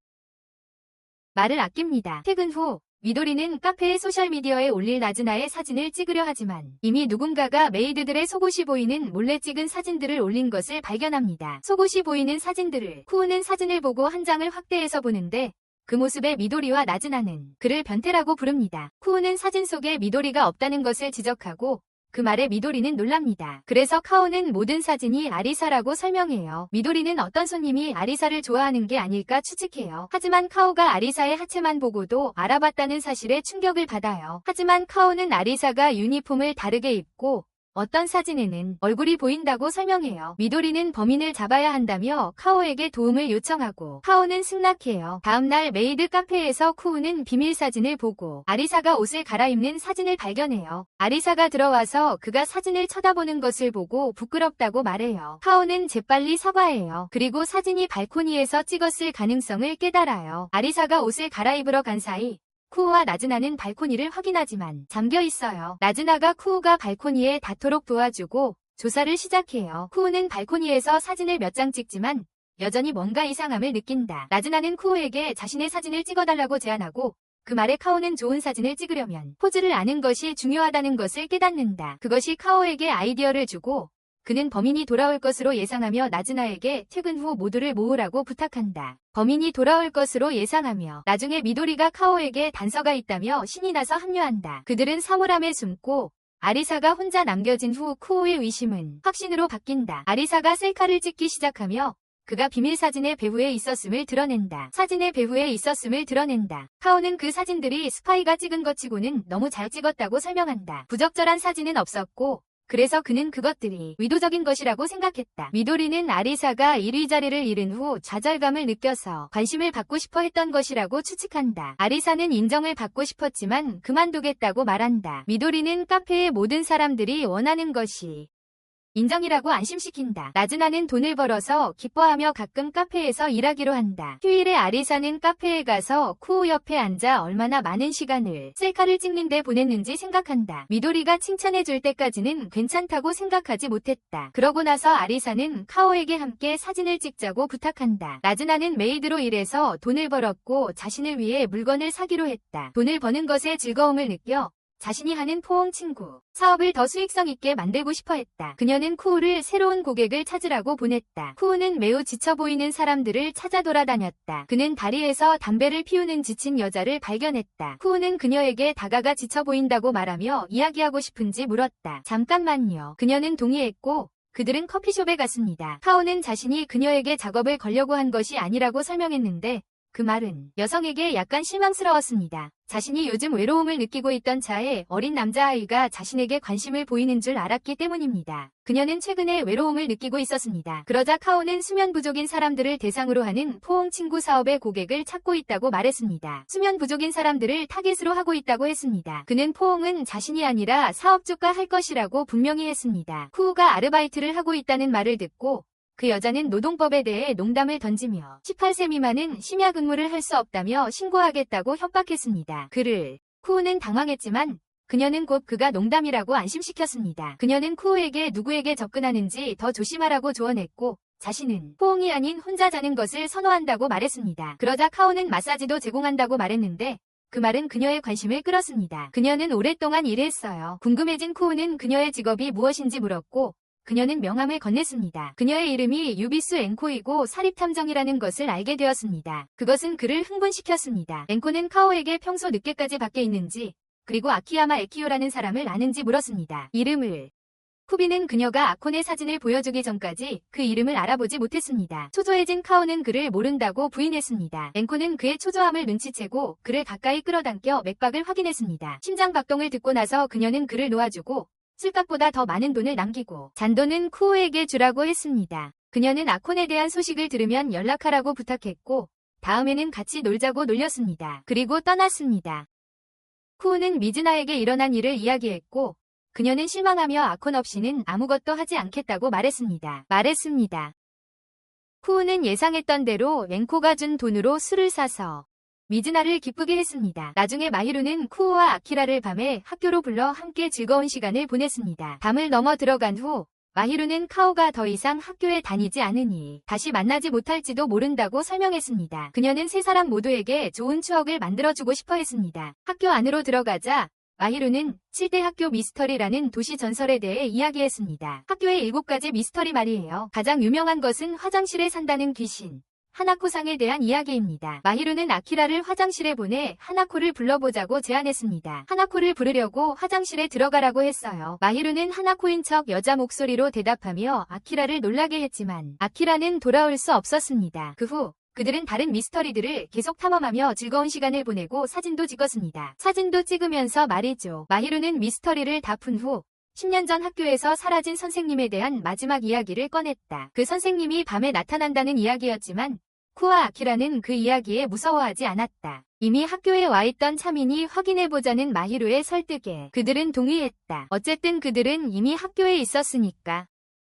말을 아낍니다. 퇴근 후 미도리는 카페의 소셜미디어에 올릴 나즈나의 사진을 찍으려 하지만 이미 누군가가 메이드들의 속옷이 보이는 몰래 찍은 사진들을 올린 것을 발견합니다. 속옷이 보이는 사진들을 쿠우는 사진을 보고 한 장을 확대해서 보는데 그 모습에 미도리와 나즈나는 그를 변태라고 부릅니다. 쿠우는 사진 속에 미도리가 없다는 것을 지적하고 그 말에 미도리는 놀랍니다. 그래서 카오는 모든 사진이 아리사라고 설명해요. 미도리는 어떤 손님이 아리사를 좋아하는 게 아닐까 추측해요. 하지만 카오가 아리사의 하체만 보고도 알아봤다는 사실에 충격을 받아요. 하지만 카오는 아리사가 유니폼을 다르게 입고 어떤 사진에는 얼굴이 보인다고 설명해요. 미도리는 범인을 잡아야 한다며 카오에게 도움을 요청하고 카오는 승낙해요. 다음날 메이드 카페에서 쿠우는 비밀 사진을 보고 아리사가 옷을 갈아입는 사진을 발견해요. 아리사가 들어와서 그가 사진을 쳐다보는 것을 보고 부끄럽다고 말해요. 카오는 재빨리 사과해요. 그리고 사진이 발코니에서 찍었을 가능성을 깨달아요. 아리사가 옷을 갈아입으러 간 사이 쿠우와 나즈나는 발코니를 확인하지만 잠겨 있어요. 나즈나가 쿠우가 발코니에 닿도록 도와주고 조사를 시작해요. 쿠우는 발코니에서 사진을 몇 장 찍지만 여전히 뭔가 이상함을 느낀다. 나즈나는 쿠우에게 자신의 사진을 찍어달라고 제안하고 그 말에 카오는 좋은 사진을 찍으려면 포즈를 아는 것이 중요하다는 것을 깨닫는다. 그것이 카오에게 아이디어를 주고 그는 범인이 돌아올 것으로 예상하며 나즈나에게 퇴근 후 모두를 모으라고 부탁한다. 범인이 돌아올 것으로 예상하며 나중에 미도리가 카오에게 단서가 있다며 신이 나서 합류한다. 그들은 사물함에 숨고 아리사가 혼자 남겨진 후 쿠우의 의심은 확신으로 바뀐다. 아리사가 셀카를 찍기 시작하며 그가 비밀 사진의 배후에 있었음을 드러낸다. 사진의 배후에 있었음을 드러낸다. 카오는 그 사진들이 스파이가 찍은 것 치고는 너무 잘 찍었다고 설명한다. 부적절한 사진은 없었고 그래서 그는 그것들이 의도적인 것이라고 생각했다. 미도리는 아리사가 1위 자리를 잃은 후 좌절감을 느껴서 관심을 받고 싶어 했던 것이라고 추측한다. 아리사는 인정을 받고 싶었지만 그만두겠다고 말한다. 미도리는 카페의 모든 사람들이 원하는 것이 인정이라고 안심시킨다. 나즈나는 돈을 벌어서 기뻐하며 가끔 카페에서 일하기로 한다. 휴일에 아리사는 카페에 가서 쿠우 옆에 앉아 얼마나 많은 시간을 셀카를 찍는데 보냈는지 생각한다. 미도리가 칭찬해줄 때까지는 괜찮다고 생각하지 못했다. 그러고 나서 아리사는 카오에게 함께 사진을 찍자고 부탁한다. 나즈나는 메이드로 일해서 돈을 벌었고 자신을 위해 물건을 사기로 했다. 돈을 버는 것에 즐거움을 느껴 자신이 하는 포옹 친구 사업을 더 수익성 있게 만들고 싶어 했다. 그녀는 쿠우를 새로운 고객을 찾으라고 보냈다. 쿠우는 매우 지쳐 보이는 사람들을 찾아 돌아다녔다. 그는 다리에서 담배를 피우는 지친 여자를 발견했다. 쿠우는 그녀에게 다가가 지쳐 보인다고 말하며 이야기하고 싶은지 물었다. 잠깐만요. 그녀는 동의했고 그들은 커피숍에 갔습니다. 카오는 자신이 그녀에게 작업을 걸려고 한 것이 아니라고 설명했는데 그 말은 여성에게 약간 실망스러웠습니다. 자신이 요즘 외로움을 느끼고 있던 차에 어린 남자아이가 자신에게 관심을 보이는 줄 알았기 때문입니다. 그녀는 최근에 외로움을 느끼고 있었습니다. 그러자 카오는 수면 부족인 사람들을 대상으로 하는 포옹 친구 사업의 고객을 찾고 있다고 말했습니다. 수면 부족인 사람들을 타겟으로 하고 있다고 했습니다. 그는 포옹은 자신이 아니라 사업주가 할 것이라고 분명히 했습니다. 쿠우가 아르바이트를 하고 있다는 말을 듣고 그 여자는 노동법에 대해 농담을 던지며 18세 미만은 심야 근무를 할 수 없다며 신고하겠다고 협박했습니다. 쿠우는 당황했지만 그녀는 곧 그가 농담이라고 안심시켰습니다. 그녀는 쿠오에게 누구에게 접근하는지 더 조심하라고 조언했고 자신은 포옹이 아닌 혼자 자는 것을 선호한다고 말했습니다. 그러자 카오는 마사지도 제공한다고 말했는데 그 말은 그녀의 관심을 끌었습니다. 그녀는 오랫동안 일했어요. 궁금해진 쿠오는 그녀의 직업이 무엇인지 물었고 그녀는 명함을 건넸습니다. 그녀의 이름이 유비스 앵코이고 사립탐정이라는 것을 알게 되었습니다. 그것은 그를 흥분시켰습니다. 앵코는 카오에게 평소 늦게까지 밖에 있는지 그리고 아키야마 에키요라는 사람을 아는지 물었습니다. 이름을. 쿠비는 그녀가 아콘의 사진을 보여주기 전까지 그 이름을 알아보지 못했습니다. 초조해진 카오는 그를 모른다고 부인했습니다. 앵코는 그의 초조함을 눈치채고 그를 가까이 끌어당겨 맥박을 확인했습니다. 심장 박동을 듣고 나서 그녀는 그를 놓아주고 술값보다 더 많은 돈을 남기고 잔돈은 쿠오에게 주라고 했습니다. 그녀는 아콘에 대한 소식을 들으면 연락하라고 부탁했고 다음에는 같이 놀자고 놀렸습니다. 그리고 떠났습니다. 쿠오는 미즈나에게 일어난 일을 이야기했고 그녀는 실망하며 아콘 없이는 아무것도 하지 않겠다고 말했습니다. 쿠오는 예상했던 대로 앵코가 준 돈으로 술을 사서 미즈나를 기쁘게 했습니다. 나중에 마히루는 쿠오와 아키라를 밤에 학교로 불러 함께 즐거운 시간을 보냈습니다. 밤을 넘어 들어간 후 마히루는 카오가 더 이상 학교에 다니지 않으니 다시 만나지 못할지도 모른다고 설명했습니다. 그녀는 세 사람 모두에게 좋은 추억을 만들어주고 싶어 했습니다. 학교 안으로 들어가자 마히루는 7대 학교 미스터리라는 도시 전설에 대해 이야기했습니다. 학교의 7가지 미스터리 말이에요. 가장 유명한 것은 화장실에 산다는 귀신. 하나코상에 대한 이야기입니다. 마히루는 아키라를 화장실에 보내 하나코를 불러보자고 제안했습니다. 하나코를 부르려고 화장실에 들어가라고 했어요. 마히루는 하나코인 척 여자 목소리로 대답하며 아키라를 놀라게 했지만 아키라는 돌아올 수 없었습니다. 그 후 그들은 다른 미스터리들을 계속 탐험하며 즐거운 시간을 보내고 사진도 찍었습니다. 사진도 찍으면서 말이죠. 마히루는 미스터리를 다 푼 후 10년 전 학교에서 사라진 선생님에 대한 마지막 이야기를 꺼냈다. 그 선생님이 밤에 나타난다는 이야기였지만 쿠와 아키라는 그 이야기에 무서워하지 않았다. 이미 학교에 와 있던 차민이 확인해보자는 마히루의 설득에 그들은 동의했다. 어쨌든 그들은 이미 학교에 있었으니까.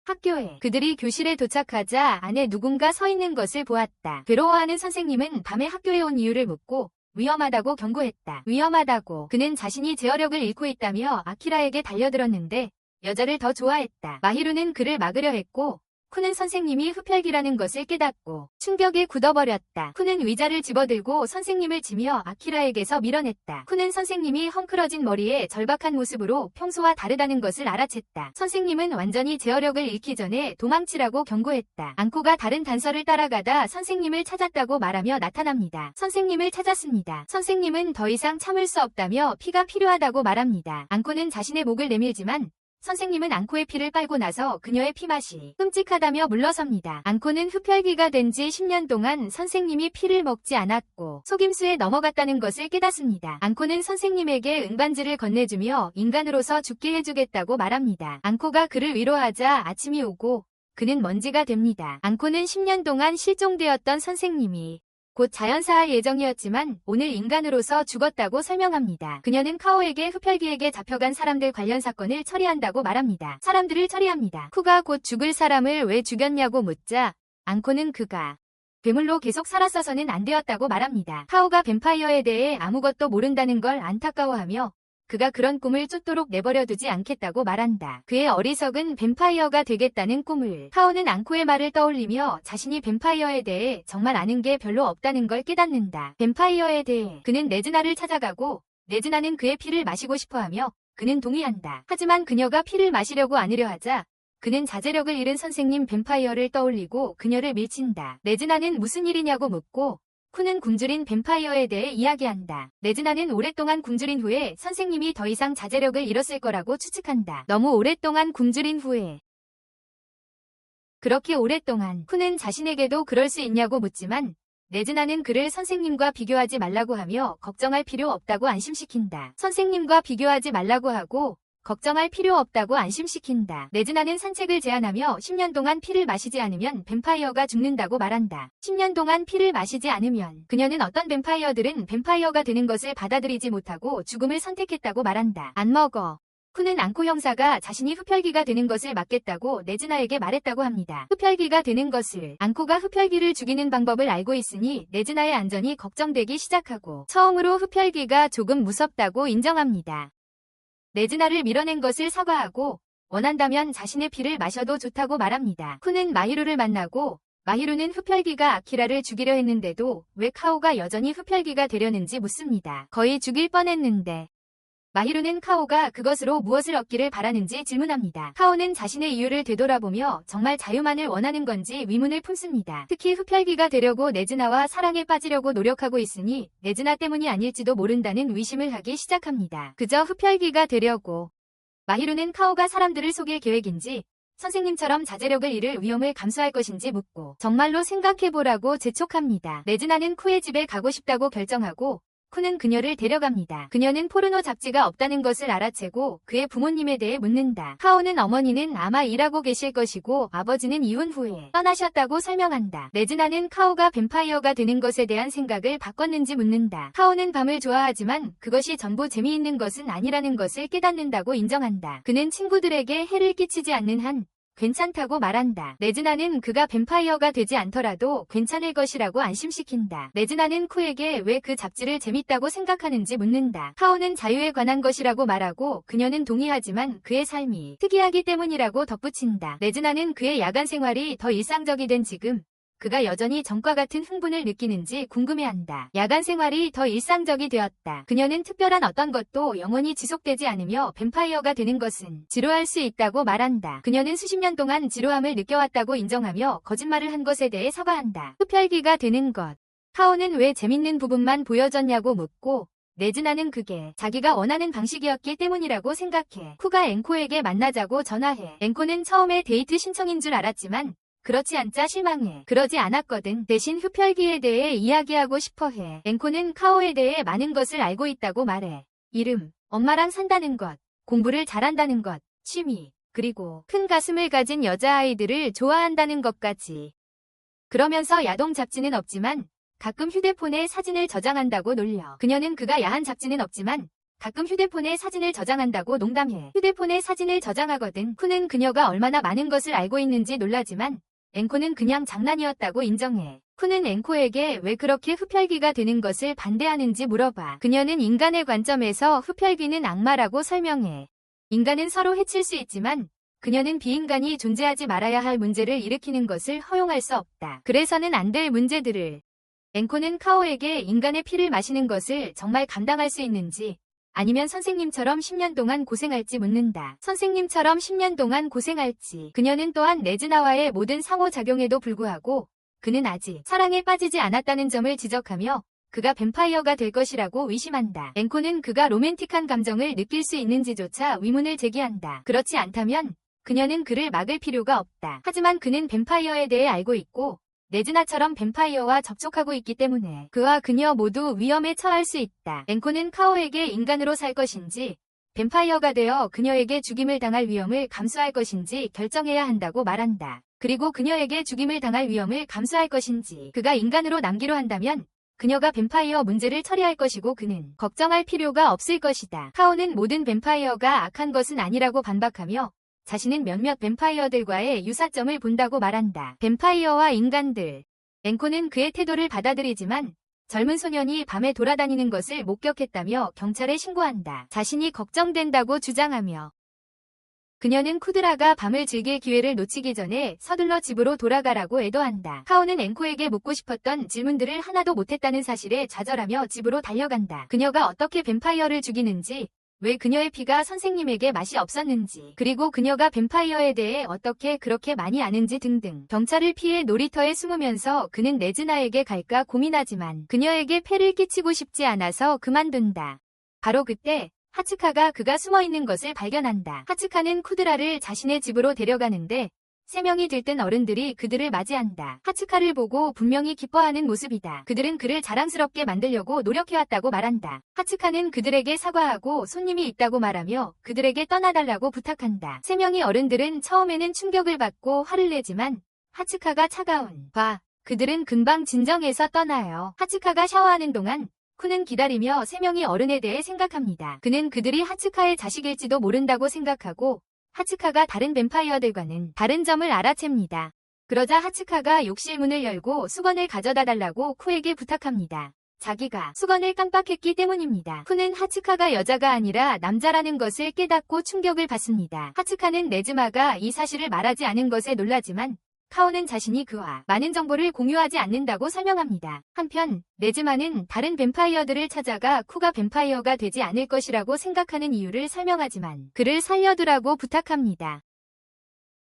학교에 그들이 교실에 도착하자 안에 누군가 서 있는 것을 보았다. 괴로워하는 선생님은 밤에 학교에 온 이유를 묻고 위험하다고 경고했다. 위험하다고. 그는 자신이 제어력을 잃고 있다며 아키라에게 달려들었는데 여자를 더 좋아했다. 마히루는 그를 막으려 했고 쿠는 선생님이 흡혈귀라는 것을 깨닫고 충격에 굳어버렸다. 쿠는 의자를 집어들고 선생님을 치며 아키라에게서 밀어냈다. 쿠는 선생님이 헝클어진 머리에 절박한 모습으로 평소와 다르다는 것을 알아챘다. 선생님은 완전히 제어력을 잃기 전에 도망치라고 경고했다. 앙코가 다른 단서를 따라가다 선생님을 찾았다고 말하며 나타납니다. 선생님을 찾았습니다. 선생님은 더 이상 참을 수 없다며 피가 필요하다고 말합니다. 앙코는 자신의 목을 내밀지만 선생님은 앙코의 피를 빨고 나서 그녀의 피맛이 끔찍하다며 물러섭니다. 앙코는 흡혈귀가 된 지 10년 동안 선생님이 피를 먹지 않았고 속임수에 넘어갔다는 것을 깨닫습니다. 앙코는 선생님에게 은반지를 건네주며 인간으로서 죽게 해주겠다고 말합니다. 앙코가 그를 위로하자 아침이 오고 그는 먼지가 됩니다. 앙코는 10년 동안 실종되었던 선생님이 곧 자연사할 예정이었지만 오늘 인간으로서 죽었다고 설명합니다. 그녀는 카오에게 흡혈귀에게 잡혀간 사람들 관련 사건을 처리한다고 말합니다. 사람들을 처리합니다. 쿠가 곧 죽을 사람을 왜 죽였냐고 묻자 앙코는 그가 괴물로 계속 살았어서는 안 되었다고 말합니다. 카오가 뱀파이어에 대해 아무것도 모른다는 걸 안타까워하며 그가 그런 꿈을 쫓도록 내버려두지 않겠다고 말한다. 그의 어리석은 뱀파이어가 되겠다는 꿈을. 카오는 앙코의 말을 떠올리며 자신이 뱀파이어에 대해 정말 아는 게 별로 없다는 걸 깨닫는다. 뱀파이어에 대해 그는 네즈나를 찾아가고 네즈나는 그의 피를 마시고 싶어하며 그는 동의한다. 하지만 그녀가 피를 마시려고 안으려 하자 그는 자제력을 잃은 선생님 뱀파이어를 떠올리고 그녀를 밀친다. 네즈나는 무슨 일이냐고 묻고 쿠는 굶주린 뱀파이어에 대해 이야기한다. 네즈나는 오랫동안 굶주린 후에 선생님이 더 이상 자제력을 잃었을 거라고 추측한다. 너무 오랫동안 굶주린 후에. 그렇게 오랫동안 쿠는 자신에게도 그럴 수 있냐고 묻지만 네즈나는 그를 선생님과 비교하지 말라고 하며 걱정할 필요 없다고 안심시킨다. 선생님과 비교하지 말라고 하고 걱정할 필요 없다고 안심시킨다. 네즈나는 산책을 제안하며 10년 동안 피를 마시지 않으면 뱀파이어가 죽는다고 말한다. 10년 동안 피를 마시지 않으면 그녀는 어떤 뱀파이어들은 뱀파이어가 되는 것을 받아들이지 못하고 죽음을 선택했다고 말한다. 안 먹어. 쿠는 앙코 형사가 자신이 흡혈귀가 되는 것을 막겠다고 네즈나에게 말했다고 합니다. 흡혈귀가 되는 것을. 앙코가 흡혈귀를 죽이는 방법을 알고 있으니 네즈나의 안전이 걱정되기 시작하고 처음으로 흡혈귀가 조금 무섭다고 인정합니다. 네즈나를 밀어낸 것을 사과하고 원한다면 자신의 피를 마셔도 좋다고 말합니다. 쿠는 마히루를 만나고 마히루는 흡혈귀가 아키라를 죽이려 했는데도 왜 카오가 여전히 흡혈귀가 되려는지 묻습니다. 거의 죽일 뻔했는데 마히루는 카오가 그것으로 무엇을 얻기를 바라는지 질문합니다. 카오는 자신의 이유를 되돌아보며 정말 자유만을 원하는 건지 의문을 품습니다. 특히 흡혈귀가 되려고 네즈나와 사랑에 빠지려고 노력하고 있으니 네즈나 때문이 아닐지도 모른다는 의심을 하기 시작합니다. 그저 흡혈귀가 되려고. 마히루는 카오가 사람들을 속일 계획인지 선생님처럼 자제력을 잃을 위험을 감수할 것인지 묻고 정말로 생각해보라고 재촉합니다. 네즈나는 쿠의 집에 가고 싶다고 결정하고 쿠는 그녀를 데려갑니다. 그녀는 포르노 잡지가 없다는 것을 알아채고 그의 부모님에 대해 묻는다. 카오는 어머니는 아마 일하고 계실 것이고 아버지는 이혼 후에 떠나셨다고 설명한다. 네즈나는 카오가 뱀파이어가 되는 것에 대한 생각을 바꿨는지 묻는다. 카오는 밤을 좋아하지만 그것이 전부 재미있는 것은 아니라는 것을 깨닫는다고 인정한다. 그는 친구들에게 해를 끼치지 않는 한 괜찮다고 말한다. 네즈나는 그가 뱀파이어가 되지 않더라도 괜찮을 것이라고 안심시킨다. 네즈나는 쿠에게 왜 그 잡지를 재밌다고 생각하는지 묻는다. 카오는 자유에 관한 것이라고 말하고 그녀는 동의하지만 그의 삶이 특이하기 때문이라고 덧붙인다. 네즈나는 그의 야간 생활이 더 일상적이 된 지금 그가 여전히 전과 같은 흥분을 느끼는지 궁금해한다. 야간 생활이 더 일상적이 되었다. 그녀는 특별한 어떤 것도 영원히 지속되지 않으며 뱀파이어가 되는 것은 지루할 수 있다고 말한다. 그녀는 수십 년 동안 지루함을 느껴왔다고 인정하며 거짓말을 한 것에 대해 사과한다. 흡혈귀가 되는 것. 카오는 왜 재밌는 부분만 보여줬냐고 묻고 네즈나는 그게 자기가 원하는 방식이었기 때문이라고 생각해. 쿠가 앵코에게 만나자고 전화해. 앵코는 처음에 데이트 신청인 줄 알았지만 그렇지 않자 실망해. 그러지 않았거든. 대신 흡혈귀에 대해 이야기하고 싶어해. 앵코는 카오에 대해 많은 것을 알고 있다고 말해. 이름, 엄마랑 산다는 것, 공부를 잘한다는 것, 취미, 그리고 큰 가슴을 가진 여자아이들을 좋아한다는 것까지. 그러면서 야동 잡지는 없지만 가끔 휴대폰에 사진을 저장한다고 놀려. 그녀는 그가 야한 잡지는 없지만 가끔 휴대폰에 사진을 저장한다고 농담해. 휴대폰에 사진을 저장하거든. 쿠는 그녀가 얼마나 많은 것을 알고 있는지 놀라지만 앵코는 그냥 장난이었다고 인정해. 쿠는 앵코에게 왜 그렇게 흡혈귀가 되는 것을 반대하는지 물어봐. 그녀는 인간의 관점에서 흡혈귀는 악마라고 설명해. 인간은 서로 해칠 수 있지만 그녀는 비인간이 존재하지 말아야 할 문제를 일으키는 것을 허용할 수 없다. 그래서는 안 될 문제들을. 앵코는 카오에게 인간의 피를 마시는 것을 정말 감당할 수 있는지 아니면 선생님처럼 10년 동안 고생할지 묻는다. 선생님처럼 10년 동안 고생할지. 그녀는 또한 네즈나와의 모든 상호작용에도 불구하고 그는 아직 사랑에 빠지지 않았다는 점을 지적하며 그가 뱀파이어가 될 것이라고 의심한다. 앵코는 그가 로맨틱한 감정을 느낄 수 있는지조차 의문을 제기한다. 그렇지 않다면 그녀는 그를 막을 필요가 없다. 하지만 그는 뱀파이어에 대해 알고 있고 네즈나처럼 뱀파이어와 접촉하고 있기 때문에 그와 그녀 모두 위험에 처할 수 있다. 앵코는 카오에게 인간으로 살 것인지 뱀파이어가 되어 그녀에게 죽임을 당할 위험을 감수할 것인지 결정해야 한다고 말한다. 그리고 그녀에게 죽임을 당할 위험을 감수할 것인지 그가 인간으로 남기로 한다면 그녀가 뱀파이어 문제를 처리할 것이고 그는 걱정할 필요가 없을 것이다. 카오는 모든 뱀파이어가 악한 것은 아니라고 반박하며 자신은 몇몇 뱀파이어들과의 유사점을 본다고 말한다. 뱀파이어와 인간들. 앵코는 그의 태도를 받아들이지만 젊은 소년이 밤에 돌아다니는 것을 목격했다며 경찰에 신고한다. 자신이 걱정된다고 주장하며 그녀는 쿠드라가 밤을 즐길 기회를 놓치기 전에 서둘러 집으로 돌아가라고 애도한다. 카오는 앵코에게 묻고 싶었던 질문들을 하나도 못했다는 사실에 좌절하며 집으로 달려간다. 그녀가 어떻게 뱀파이어를 죽이는지 왜 그녀의 피가 선생님에게 맛이 없었는지 그리고 그녀가 뱀파이어에 대해 어떻게 그렇게 많이 아는지 등등. 경찰을 피해 놀이터에 숨으면서 그는 네즈나에게 갈까 고민하지만 그녀에게 폐를 끼치고 싶지 않아서 그만둔다. 바로 그때 하츠카가 그가 숨어있는 것을 발견한다. 하츠카는 쿠드라를 자신의 집으로 데려가는데 3명이 들뜬 어른들이 그들을 맞이한다. 하츠카를 보고 분명히 기뻐하는 모습이다. 그들은 그를 자랑스럽게 만들려고 노력해왔다고 말한다. 하츠카는 그들에게 사과하고 손님이 있다고 말하며 그들에게 떠나달라고 부탁한다. 3명의 어른들은 처음에는 충격을 받고 화를 내지만 하츠카가 차가운 그들은 금방 진정해서 떠나요. 하츠카가 샤워하는 동안 쿠는 기다리며 3명의 어른에 대해 생각합니다. 그는 그들이 하츠카의 자식일지도 모른다고 생각하고 하츠카가 다른 뱀파이어들과는 다른 점을 알아챕니다. 그러자 하츠카가 욕실 문을 열고 수건을 가져다 달라고 쿠에게 부탁합니다. 자기가 수건을 깜빡했기 때문입니다. 쿠는 하츠카가 여자가 아니라 남자라는 것을 깨닫고 충격을 받습니다. 하츠카는 네즈마가 이 사실을 말하지 않은 것에 놀라지만 카오는 자신이 그와 많은 정보를 공유하지 않는다고 설명합니다. 한편 네즈마는 다른 뱀파이어들을 찾아가 쿠가 뱀파이어가 되지 않을 것이라고 생각하는 이유를 설명하지만 그를 살려두라고 부탁합니다.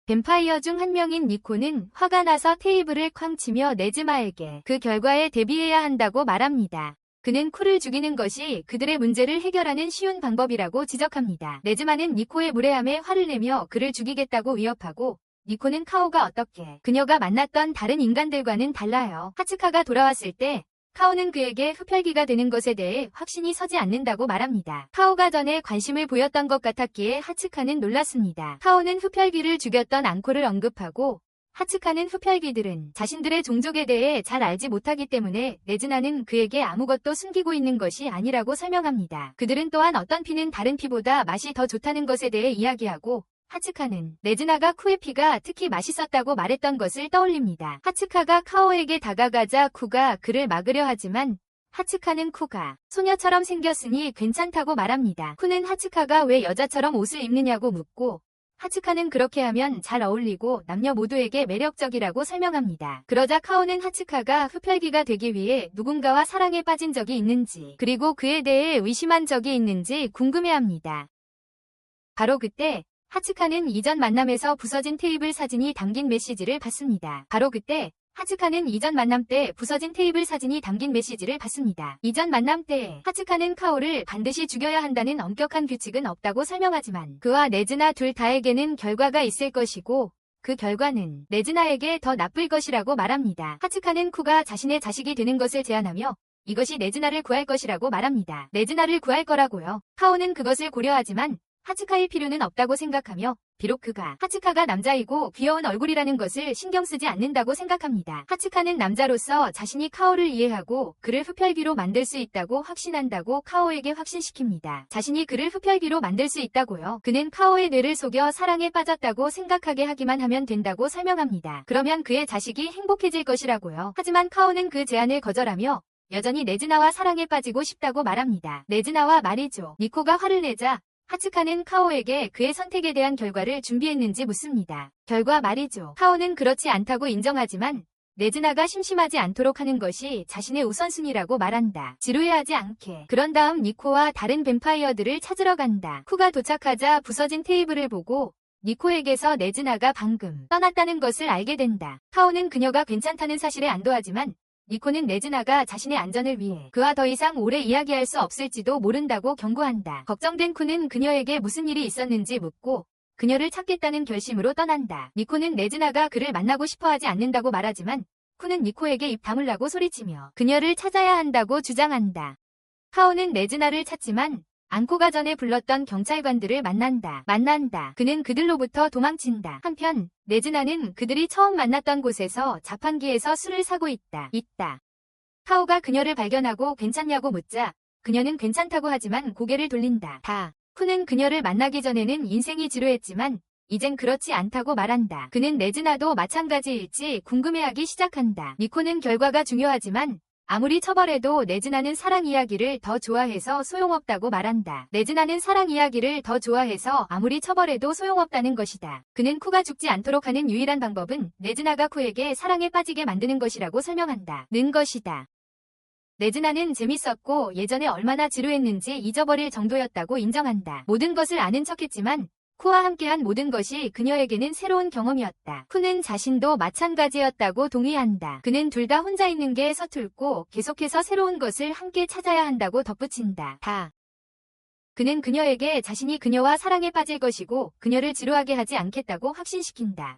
뱀파이어 중 한 명인 니코는 화가 나서 테이블을 쾅 치며 네즈마에게 그 결과에 대비해야 한다고 말합니다. 그는 쿠를 죽이는 것이 그들의 문제를 해결하는 쉬운 방법이라고 지적합니다. 네즈마는 니코의 무례함에 화를 내며 그를 죽이겠다고 위협하고 니코는 카오가 어떻게 그녀가 만났던 다른 인간들과는 달라요. 하츠카가 돌아왔을 때 카오는 그에게 흡혈귀가 되는 것에 대해 확신이 서지 않는다고 말합니다. 카오가 전에 관심을 보였던 것 같았기에 하츠카는 놀랐습니다. 카오는 흡혈귀를 죽였던 앙코를 언급하고 하츠카는 흡혈귀들은 자신들의 종족에 대해 잘 알지 못하기 때문에 네즈나는 그에게 아무것도 숨기고 있는 것이 아니라고 설명합니다. 그들은 또한 어떤 피는 다른 피보다 맛이 더 좋다는 것에 대해 이야기하고 하츠카는 네즈나가 쿠의 피가 특히 맛있었다고 말했던 것을 떠올립니다. 하츠카가 카오에게 다가가자 쿠가 그를 막으려 하지만 하츠카는 쿠가 소녀처럼 생겼으니 괜찮다고 말합니다. 쿠는 하츠카가 왜 여자처럼 옷을 입느냐고 묻고 하츠카는 그렇게 하면 잘 어울리고 남녀 모두에게 매력적이라고 설명합니다. 그러자 카오는 하츠카가 흡혈귀가 되기 위해 누군가와 사랑에 빠진 적이 있는지 그리고 그에 대해 의심한 적이 있는지 궁금해합니다. 바로 그때 하츠카는 이전 만남에서 부서진 테이블 사진이 담긴 메시지를 받습니다. 바로 그때 하츠카는 이전 만남 때 부서진 테이블 사진이 담긴 메시지를 받습니다. 이전 만남 때 하츠카는 카오를 반드시 죽여야 한다는 엄격한 규칙은 없다고 설명하지만 그와 네즈나 둘 다에게는 결과가 있을 것이고 그 결과는 네즈나에게 더 나쁠 것이라고 말합니다. 하츠카는 쿠가 자신의 자식이 되는 것을 제안하며 이것이 네즈나를 구할 것이라고 말합니다. 네즈나를 구할 거라고요. 카오는 그것을 고려하지만 하츠카일 필요는 없다고 생각하며 비록 그가 하츠카가 남자이고 귀여운 얼굴이라는 것을 신경 쓰지 않는다고 생각합니다. 하츠카는 남자로서 자신이 카오를 이해하고 그를 흡혈귀로 만들 수 있다고 확신한다고 카오에게 확신시킵니다. 자신이 그를 흡혈귀로 만들 수 있다고요. 그는 카오의 뇌를 속여 사랑에 빠졌다고 생각하게 하기만 하면 된다고 설명합니다. 그러면 그의 자식이 행복해질 것이라고요. 하지만 카오는 그 제안을 거절하며 여전히 네즈나와 사랑에 빠지고 싶다고 말합니다. 네즈나와 말이죠. 니코가 화를 내자 하츠카는 카오에게 그의 선택에 대한 결과를 준비했는지 묻습니다. 결과 말이죠. 카오는 그렇지 않다고 인정하지만 네즈나가 심심하지 않도록 하는 것이 자신의 우선순위라고 말한다. 지루해하지 않게. 그런 다음 니코와 다른 뱀파이어들을 찾으러 간다. 쿠가 도착하자 부서진 테이블을 보고 니코에게서 네즈나가 방금 떠났다는 것을 알게 된다. 카오는 그녀가 괜찮다는 사실에 안도하지만 니코는 네즈나가 자신의 안전을 위해 그와 더 이상 오래 이야기할 수 없을지도 모른다고 경고한다. 걱정된 쿠는 그녀에게 무슨 일이 있었는지 묻고 그녀를 찾겠다는 결심으로 떠난다. 니코는 네즈나가 그를 만나고 싶어하지 않는다고 말하지만 쿠는 니코에게 입 다물라고 소리치며 그녀를 찾아야 한다고 주장한다. 카오는 네즈나를 찾지만 앙코가 전에 불렀던 경찰관들을 만난다. 그는 그들로부터 도망친다. 한편 네즈나는 그들이 처음 만났던 곳에서 자판기에서 술을 사고 있다. 카오가 그녀를 발견하고 괜찮냐고 묻자 그녀는 괜찮다고 하지만 고개를 돌린다. 쿠는 그녀를 만나기 전에는 인생이 지루했지만 이젠 그렇지 않다고 말한다. 그는 네즈나도 마찬가지일지 궁금해하기 시작한다. 니코는 결과가 중요하지만 아무리 처벌해도 네즈나는 사랑 이야기를 더 좋아해서 소용없다고 말한다. 네즈나는 사랑 이야기를 더 좋아해서 아무리 처벌해도 소용없다는 것이다. 그는 쿠가 죽지 않도록 하는 유일한 방법은 네즈나가 쿠에게 사랑에 빠지게 만드는 것이라고 설명한다. 는 것이다. 네즈나는 재밌었고 예전에 얼마나 지루했는지 잊어버릴 정도였다고 인정한다. 모든 것을 아는 척했지만 쿠와 함께한 모든 것이 그녀에게는 새로운 경험이었다. 쿠는 자신도 마찬가지였다고 동의한다. 그는 둘 다 혼자 있는 게 서툴고 계속해서 새로운 것을 함께 찾아야 한다고 덧붙인다. 그는 그녀에게 자신이 그녀와 사랑에 빠질 것이고 그녀를 지루하게 하지 않겠다고 확신시킨다.